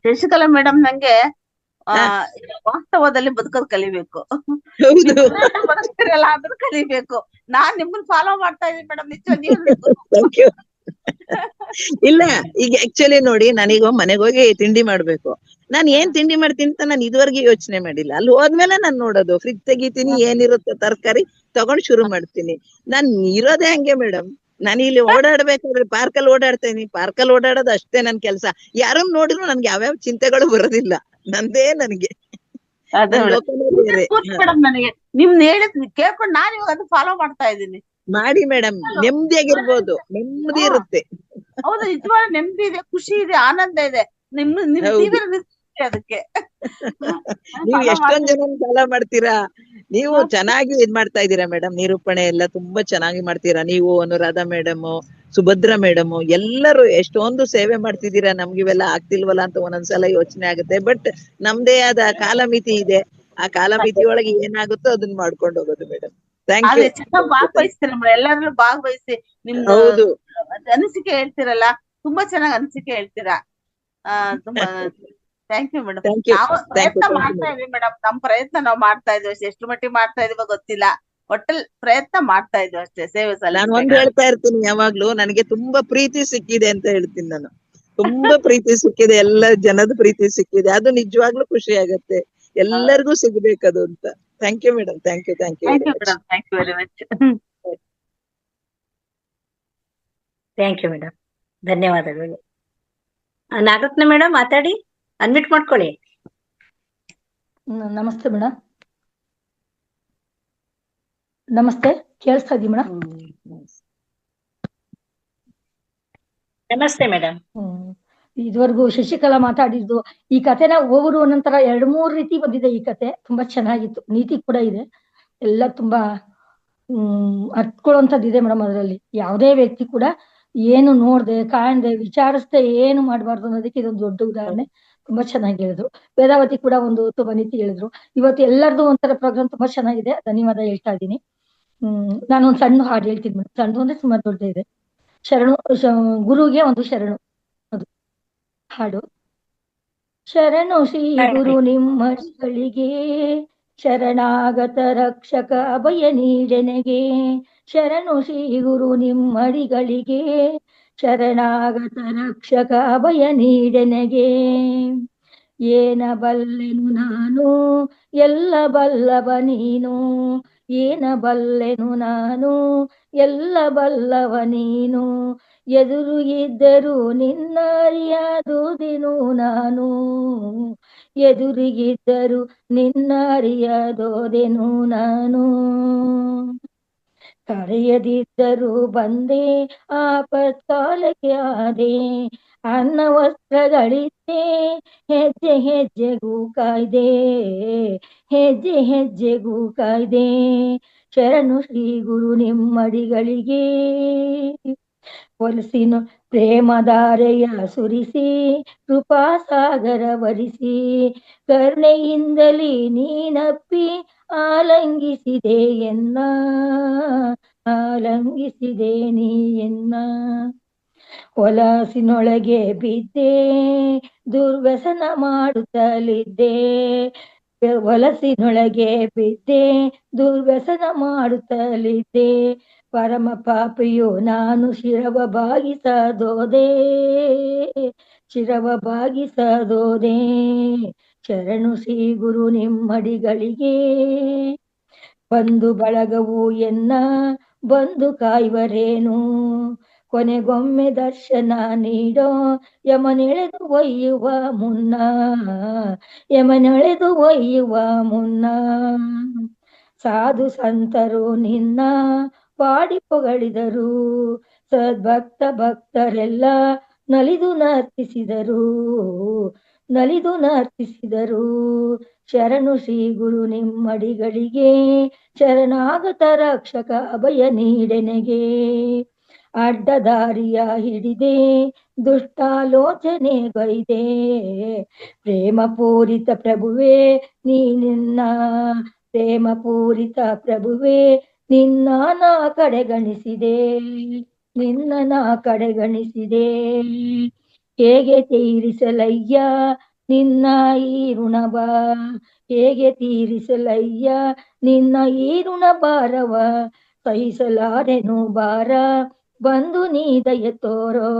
ಶಶಿಕಲಾ ಮೇಡಮ್, ನಂಗೆ ವಾಸ್ತವದಲ್ಲಿ ಬದುಕೋದ್ ಕಲಿಬೇಕು, ಬದುಕ್ತಿರಲ್ಲ ಆದ್ರೂ ಕಲಿಬೇಕು. ನಾನ್ ನಿಮ್ಮನ್ನ ಫಾಲೋ ಮಾಡ್ತಾ ಇದೀನಿ ಮೇಡಮ್, ಥ್ಯಾಂಕ್ ಯು. ಇಲ್ಲ, ಈಗ ಆಕ್ಚುಲಿ ನೋಡಿ, ನಾನೀಗ ಮನೆಗೆ ಹೋಗಿ ತಿಂಡಿ ಮಾಡ್ಬೇಕು. ನಾನ್ ಏನ್ ತಿಂಡಿ ಮಾಡ್ತೀನಿ ಅಂತ ನಾನು ಇದುವರೆಗೆ ಯೋಚನೆ ಮಾಡಿಲ್ಲ. ಅಲ್ಲಿ ಹೋದ್ಮೇಲೆ ನಾನ್ ನೋಡೋದು, ಫ್ರಿಜ್ ತೆಗಿತೀನಿ, ಏನಿರುತ್ತೆ ತರಕಾರಿ ತಗೊಂಡ್ ಶುರು ಮಾಡ್ತೀನಿ. ನಾನ್ ಇರೋದೇ ಹಂಗೆ ಮೇಡಮ್. ನಾನು ಇಲ್ಲಿ ಓಡಾಡ್ಬೇಕಾದ್ರೆ ಪಾರ್ಕಲ್ಲಿ ಓಡಾಡ್ತೇನಿ, ಪಾರ್ಕಲ್ಲಿ ಓಡಾಡೋದು ಅಷ್ಟೇ ನನ್ ಕೆಲ್ಸ. ಯಾರನ್ನ ನೋಡಿದ್ರು ನನ್ಗೆ ಯಾವ್ಯಾವ ಚಿಂತೆಗಳು ಬರೋದಿಲ್ಲ, ನಂದೇ ನನಗೆ. ನನಗೆ ನಿಮ್ನ ಹೇಳಿದ್ ಕೇಳ್ಕೊಂಡು ನಾನು ಇವಾಗ ಅದು ಫಾಲೋ ಮಾಡ್ತಾ ಇದ್ದೀನಿ. ಮಾಡಿ ಮೇಡಮ್, ನೆಮ್ಮದಿಯಾಗಿರ್ಬೋದು, ನೆಮ್ಮದಿ ಇರುತ್ತೆ. ಹೌದು, ನಿಜವಾದ ನೆಮ್ಮದಿ ಇದೆ, ಖುಷಿ ಇದೆ, ಆನಂದ ಇದೆ. ಅದಕ್ಕೆ ನೀವು ಎಷ್ಟೊಂದ್ ಜನ ಫಾಲೋ ಮಾಡ್ತೀರಾ. ನೀವು ಚೆನ್ನಾಗಿ ಇದ್ ಮಾಡ್ತಾ ಇದ್ದೀರಾ ಮೇಡಮ್. ನಿರೂಪಣೆ ಎಲ್ಲ ತುಂಬಾ ಚೆನ್ನಾಗಿ ಮಾಡ್ತೀರಾ. ನೀವು, ಅನುರಾಧ ಮೇಡಮ್, ಸುಭದ್ರಾ ಮೇಡಮ್, ಎಲ್ಲರೂ ಎಷ್ಟೊಂದು ಸೇವೆ ಮಾಡ್ತಿದ್ದೀರಾ. ನಮ್ಗಿವೆಲ್ಲ ಆಗ್ತಿಲ್ವಲ್ಲ ಅಂತ ಒಂದೊಂದ್ಸಲ ಯೋಚನೆ ಆಗುತ್ತೆ. ಬಟ್ ನಮ್ದೇ ಆದ ಕಾಲಮಿತಿ ಇದೆ. ಆ ಕಾಲಮಿತಿ ಒಳಗೆ ಏನಾಗುತ್ತೋ ಅದನ್ನ ಮಾಡ್ಕೊಂಡು ಹೋಗೋದು ಮೇಡಮ್. Thank you. ಭಾಗವಹಿಸ್ತೀರ ಎಲ್ಲಾದ್ರೂ ಭಾಗವಹಿಸಿ ನಿಮ್ದು ಅನಿಸಿಕೆ ಹೇಳ್ತಿರಲ್ಲ, ತುಂಬಾ ಚೆನ್ನಾಗಿ ಅನಿಸಿಕೆ ಹೇಳ್ತೀರಾ. ತುಂಬಾ ಥ್ಯಾಂಕ್ ಯು ಮೇಡಮ್. ನಾವು ಪ್ರಯತ್ನ ಮಾಡ್ತಾ ಇದೀವಿ ಮೇಡಮ್, ನಮ್ ಪ್ರಯತ್ನ ನಾವು ಮಾಡ್ತಾ ಇದ್ವಿ. ಎಷ್ಟು ಮಟ್ಟಿಗೆ ಮಾಡ್ತಾ ಇದೀವೋ ಗೊತ್ತಿಲ್ಲ, ಒಟ್ಟಲ್ಲಿ ಪ್ರಯತ್ನ ಮಾಡ್ತಾ ಇದ್ವಿ ಅಷ್ಟೇ. ಸೇವೆ ನಾನು ಒಂದ್ ಹೇಳ್ತಾ ಇರ್ತೀನಿ ಯಾವಾಗ್ಲೂ, ನನಗೆ ತುಂಬಾ ಪ್ರೀತಿ ಸಿಕ್ಕಿದೆ ಅಂತ ಹೇಳ್ತೀನಿ ನಾನು. ತುಂಬಾ ಪ್ರೀತಿ ಸಿಕ್ಕಿದೆ, ಎಲ್ಲ ಜನದ ಪ್ರೀತಿ ಸಿಕ್ಕಿದೆ. ಅದು ನಿಜವಾಗ್ಲೂ ಖುಷಿ ಆಗತ್ತೆ. ಎಲ್ಲರಿಗೂ ಸಿಗ್ಬೇಕದು ಅಂತ. Thank you madam, thank you thank you madam, thank you very much. Thank you madam, ಧನ್ಯವಾದಗಳು. ನಾಗರತ್ನ ಮೇಡಮ್ ಮಾತಾಡಿ, ಅನ್ಮಿಟ್ ಮಾಡ್ಕೊಳ್ಳಿ. ನಮಸ್ತೆ ಮೇಡಮ್. ನಮಸ್ತೆ, ಕೇಳಿಸ್ತಾ ಇದೀವಿ ಮೇಡಮ್? ನಮಸ್ತೆ ಮೇಡಮ್. ಇದುವರೆಗೂ ಶಶಿಕಲಾ ಮಾತಾಡಿದ್ದು ಈ ಕಥೆನ ಒಬ್ಬರು ಒಂದೊಂಥರ 2-3 ರೀತಿ ಬಂದಿದೆ. ಈ ಕತೆ ತುಂಬಾ ಚೆನ್ನಾಗಿತ್ತು, ನೀತಿ ಕೂಡ ಇದೆ, ಎಲ್ಲ ತುಂಬಾ ಅರ್ಥಕೊಳ್ಳುವಂಥದ್ದು ಇದೆ ಮೇಡಮ್. ಅದರಲ್ಲಿ ಯಾವುದೇ ವ್ಯಕ್ತಿ ಕೂಡ ಏನು ನೋಡ್ದೆ ಕಾಣ್ದೆ ವಿಚಾರಿಸ್ದೆ ಏನು ಮಾಡ್ಬಾರ್ದು ಅನ್ನೋದಕ್ಕೆ ಇದೊಂದು ದೊಡ್ಡ ಉದಾಹರಣೆ. ತುಂಬಾ ಚೆನ್ನಾಗಿ ಹೇಳಿದ್ರು. ವೇದಾವತಿ ಕೂಡ ಒಂದು ತುಂಬಾ ನೀತಿ ಹೇಳಿದ್ರು. ಇವತ್ತು ಎಲ್ಲರದು ಒಂಥರ ಪ್ರೋಗ್ರಾಮ್ ತುಂಬಾ ಚೆನ್ನಾಗಿದೆ, ಧನ್ಯವಾದ ಹೇಳ್ತಾ ಇದ್ದೀನಿ. ನಾನೊಂದು ಸಣ್ಣ ಹಾಡು ಹೇಳ್ತೀನಿ ಮೇಡಮ್. ಸಣ್ಣದು ಅಂದ್ರೆ ತುಂಬಾ ದೊಡ್ಡ ಇದೆ. ಗುರುಗೆ ಒಂದು ಶರಣು, ಅದು ಹಾಡು. ಶರಣು ಶ್ರೀ ಗುರು ನಿಮ್ಮಡಿಗಳಿಗೆ, ಶರಣಾಗತ ರಕ್ಷಕ ಅಭಯ ನೀಡೆನೆಗೆ. ಶರಣು ಶ್ರೀ ಗುರು ನಿಮ್ಮಡಿಗಳಿಗೆ, ಶರಣಾಗತ ರಕ್ಷಕ ಅಭಯ ನೀಡೆನೆಗೆ. ಏನ ಬಲ್ಲೆನು ನಾನು ಎಲ್ಲ ಬಲ್ಲವ ನೀನು, ಏನ ಬಲ್ಲೆನು ನಾನು ಎಲ್ಲ ಬಲ್ಲವ ನೀನು. ಎದುರು ಇದ್ದರು ನಿನ್ನ ಅರಿಯದೋದೆನು ನಾನು, ಎದುರಿಗಿದ್ದರು ನಿನ್ನ ಅರಿಯದೋದೆನು ನಾನು. ಕರೆಯದಿದ್ದರೂ ಬಂದೆ ಆಪತ್ಕಾಲಕ್ಕೆ ಆದೆ, ಅನ್ನ ವಸ್ತ್ರಗಳಿದ್ದೆ ಹೆಜ್ಜೆ ಹೆಜ್ಜೆಗೂ ಕಾಯ್ದೆ, ಹೆಜ್ಜೆ ಹೆಜ್ಜೆಗೂ ಕಾಯ್ದೆ. ಶರಣು ಶ್ರೀ ಗುರು ನಿಮ್ಮಡಿಗಳಿಗೆ. ಹೊಲಸಿನ ಪ್ರೇಮಧಾರೆಯ ಸುರಿಸಿ ಕೃಪಾಸಾಗರ ವರಿಸಿ, ಕರುಣೆಯಿಂದಲೇ ನೀನಪ್ಪಿ ಆಲಂಗಿಸಿದೆ ಎನ್ನ, ಆಲಂಗಿಸಿದೆ ನೀ ಎನ್ನ. ಹೊಲಸಿನೊಳಗೆ ಬಿದ್ದೆ ದುರ್ವ್ಯಸನ ಮಾಡುತ್ತಲಿದ್ದೆ, ಹೊಲಸಿನೊಳಗೆ ಬಿದ್ದೆ ದುರ್ವ್ಯಸನ ಮಾಡುತ್ತಲಿದ್ದೆ. ಪರಮ ಪಾಪಿಯು ನಾನು ಶಿರವ ಬಾಗಿಸದೋದೆ, ಶಿರವ ಬಾಗಿಸದೋದೆ. ಶರಣು ಶ್ರೀ ಗುರು ನಿಮ್ಮಡಿಗಳಿಗೆ. ಬಂಧು ಬಳಗವು ಎನ್ನ ಬಂದು ಕಾಯುವರೇನು, ಕೊನೆಗೊಮ್ಮೆ ದರ್ಶನ ನೀಡೋ ಯಮನೆಳೆದು ಒಯ್ಯುವ ಮುನ್ನ, ಯಮನೆಳೆದು ಒಯ್ಯುವ ಮುನ್ನ. ಸಾಧು ಸಂತರು ನಿನ್ನ ಪಾಡಿ ಪೊಗಳಿದರು, ಸದ್ಭಕ್ತ ಭಕ್ತರೆಲ್ಲ ನಲಿದು ನರ್ತಿಸಿದರು, ನಲಿದು ನರ್ತಿಸಿದರು. ಶರಣು ಶ್ರೀ ಗುರು ನಿಮ್ಮಡಿಗಳಿಗೆ, ಶರಣಾಗತ ರಕ್ಷಕ ಅಭಯ ನೀಡೆನೆಗೆ. ಅಡ್ಡದಾರಿಯ ಹಿಡಿದೆ ದುಷ್ಟಾಲೋಚನೆ ಗೈದೆ, ಪ್ರೇಮ ಪೂರಿತ ಪ್ರಭುವೇ ನೀ ನಿನ್ನ, ಪ್ರೇಮ ಪೂರಿತ ಪ್ರಭುವೇ ನಿನ್ನ ನಾ ಕಡೆಗಣಿಸಿದೆ, ನಿನ್ನ ನಾ ಕಡೆಗಣಿಸಿದೆ. ಹೇಗೆ ತೀರಿಸಲಯ್ಯ ನಿನ್ನ ಈ ಋಣವ, ಹೇಗೆ ತೀರಿಸಲಯ್ಯ ನಿನ್ನ ಈ ಋಣ ಭಾರವ. ಸಹಿಸಲಾರೆನು ಭಾರ ಬಂದು ನೀ ದಯ ತೋರೋ,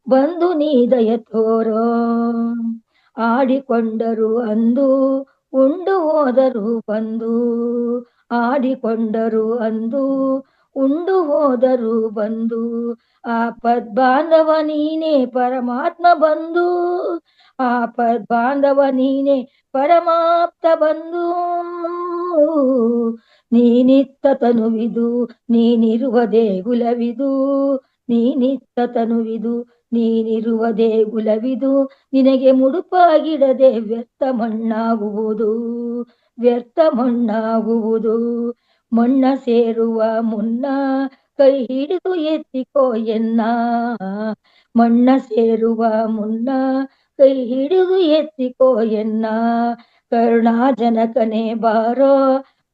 ಬಂದು ನೀ ದಯ ತೋರೋ. ಆಡಿಕೊಂಡರು ಅಂದು ಉಂಡು ಹೋದರು ಬಂದು, ಆಡಿಕೊಂಡರು ಅಂದು ಉಂಡು ಹೋದರು ಬಂದು. ಆಪದ್ ಬಾಂಧವ ನೀನೇ ಪರಮಾತ್ಮ ಬಂಧು, ಆಪದ್ ಬಾಂಧವ ನೀನೇ ಪರಮಾಪ್ತ ಬಂಧು. ನೀನಿತ್ತ ತನುವಿದು ನೀನಿರುವ ದೇಗುಲವಿದು, ನೀನಿತ್ತ ತನುವಿದು ನೀನಿರುವ ದೇಗುಲವಿದು. ನಿನಗೆ ಮುಡುಪಾಗಿಡದೆ ವ್ಯರ್ಥ ಮಣ್ಣಾಗುವುದು, ವ್ಯರ್ಥ ಮಣ್ಣಾಗುವುದು. ಮಣ್ಣ ಸೇರುವ ಮುನ್ನ ಕೈ ಹಿಡಿದು ಎತ್ತಿಕೋ ಎನ್ನ, ಮಣ್ಣ ಸೇರುವ ಮುನ್ನ ಕೈ ಹಿಡಿದು ಎತ್ತಿಕೋ ಎನ್ನ. ಕರುಣಾಜನಕನೇ ಬಾರೋ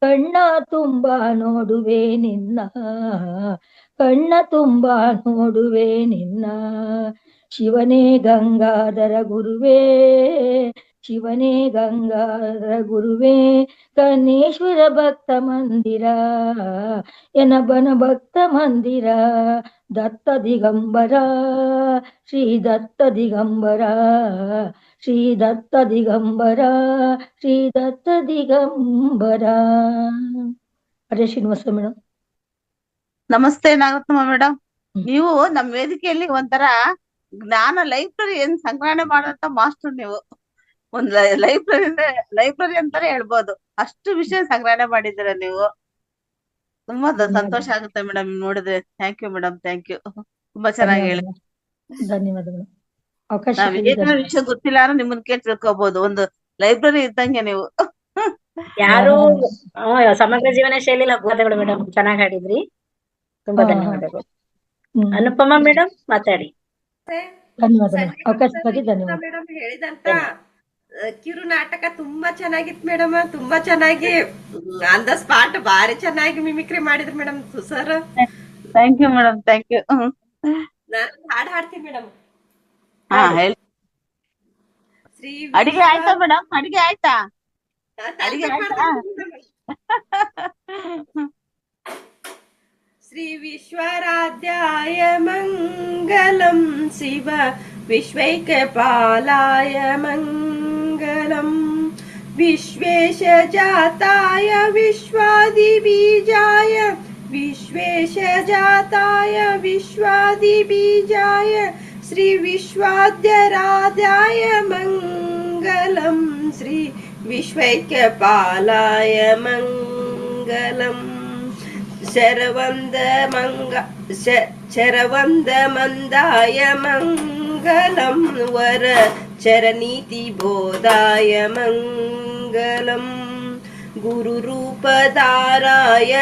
ಕಣ್ಣ ತುಂಬ ನೋಡುವೆ ನಿನ್ನ, ಕಣ್ಣ ತುಂಬ ನೋಡುವೆ ನಿನ್ನ. ಶಿವನೇ ಗಂಗಾಧರ ಗುರುವೇ, ಶಿವನೇ ಗಂಗಾಧರ ಗುರುವೇ ಕನ್ನೇಶ್ವರ ಭಕ್ತ ಮಂದಿರ ಎನಬನ ಭಕ್ತ ಮಂದಿರ ದತ್ತ ದಿಗಂಬರ ಶ್ರೀ ದತ್ತ ದಿಗಂಬರ ಶ್ರೀ ದತ್ತ ದಿಗಂಬರ ಶ್ರೀ ದತ್ತ ದಿಗಂಬರ. ಅರೆ ಶ್ರೀನಿವಾಸ ಮೇಡಮ್. ನಮಸ್ತೆ ನಾಗರತ್ನಮ್ಮ ಮೇಡಮ್. ನೀವು ನಮ್ಮ ವೇದಿಕೆಯಲ್ಲಿ ಒಂಥರ ಜ್ಞಾನ ಲೈಬ್ರರಿ ಏನ್ ಸಂಗ್ರಹಣೆ ಮಾಡೋಂತ ಮಾಸ್ಟರ್ ನೀವು. ಒಂದ್ ಲೈಬ್ರರಿ ಅಂತಾನೆ ಹೇಳ್ಬೋದು, ಅಷ್ಟು ವಿಷಯ ಸಂಗ್ರಹಣೆ ಮಾಡಿದ್ದೀರ ನೀವು. ತುಂಬಾ ಸಂತೋಷ ಆಗುತ್ತೆ ಮೇಡಮ್ ನೋಡಿದ್ರೆ. Thank you madam, thank you. ತುಂಬಾ ಚೆನ್ನಾಗಿ ಹೇಳಿ. ಧನ್ಯವಾದಗಳು. ಅವಕಾಶ ನಾವ್ ಏನಾರ ವಿಷಯ ಗೊತ್ತಿಲ್ಲ ಅಂದ್ರೆ ನಿಮ್ಮನ್ ಕೇಳಿ ತಿಳ್ಕೊಬಹುದು. ಒಂದು ಲೈಬ್ರರಿ ಇದ್ದಂಗೆ ನೀವು. ಯಾರು ಸಮಗ್ರ ಜೀವನ ಶೈಲಿ ಧನ್ಯವಾದಗಳು ಮೇಡಮ್, ಚೆನ್ನಾಗಿ ಹಾಡಿದ್ರಿ. ತುಂಬಾ ಧನ್ಯವಾದಗಳು. ಅನುಪಮಾ ಮೇಡಮ್ ಮಾತಾಡಿ. ಧನ್ಯವಾದಗಳು. ಅವಕಾಶಕ್ಕಾಗಿ ಧನ್ಯವಾದ ಮೇಡಮ್. ಹೇಳಿದಂತ ಕಿರು ನಾಟಕ ತುಂಬಾ ಚೆನ್ನಾಗಿತ್ತು ಮೇಡಮ್. ತುಂಬಾ ಚೆನ್ನಾಗಿ ಆನ್ ದ ಸ್ಪಾಟ್ ಬಾರಿ ಚೆನ್ನಾಗಿ ಮಿಮಿಕ್ರಿ ಮಾಡಿದ್ರು madam sir. Thank you madam, thank you. ನಾನು ಹಾಡು ಹಾಡ್ತೀನಿ ಮೇಡಮ್. ಹಾ ಹೇಳಿ. ಅಡಿಗೆ ಆಯ್ತಾ ಮೇಡಮ್? ಅಡಿಗೆ ಆಯ್ತಾ? ಅಡಿಗೆ ಆಯ್ತಾ? ಶ್ರೀ ವಿಶ್ವರಾಧ್ಯಾಯ ಮಂಗಲಂ ಶಿವ ವಿಶ್ವೈಕಪಾಲಾಯ ಮಂಗಲಂ ವಿಶ್ವೇಶ ಜಾತಾಯ ವಿಶ್ವಾದಿಬೀಜಾಯ ವಿಶ್ವೇಶ ಜಾತಾಯ ವಿಶ್ವಾದಿಬೀಜಾಯ ಶ್ರೀ ವಿಶ್ವಾದ್ಯರಾಧ್ಯಾಯ ಮಂಗಲಂ ಶ್ರೀ ವಿಶ್ವೈಕಪಾಲಾಯ ಮಂಗಲಂ ಶರವಂದ ಮಂದಾಯ ಮಂಗಲಂ ವರ ಚರನೀತಿ ಬೋಧಾಯ ಮಂಗಲಂ ಗುರುರೂಪಧಾರಾಯ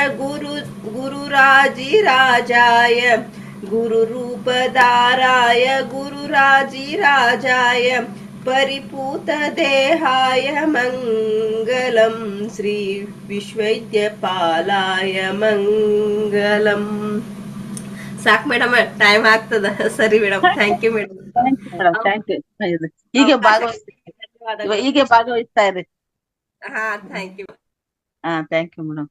ಗುರುರಾಜಿರಾಜಾಯ ಗುರುರೂಪಧಾರಾಯ ಗುರುರಾಜಿರಾಜಾಯ ಪರಿಪೂತ ದೇಹಾಯ ಮಂಗಲಂ ಶ್ರೀ ವಿಶ್ವೈದ್ಯಪಾಲಾಯ ಮಂಗಲಂ. ಸಾಕ್ ಮೇಡಮ್, ಟೈಮ್ ಆಗ್ತದ. ಸರಿ madam, thank you madam. Thank you. ಹೀಗೆ ಭಾಗವಹಿಸ್ತಾ ಇರಿ. ಹಾ ಥ್ಯಾಂಕ್ ಯು. ಹಾ ಥ್ಯಾಂಕ್ ಯು ಮೇಡಮ್.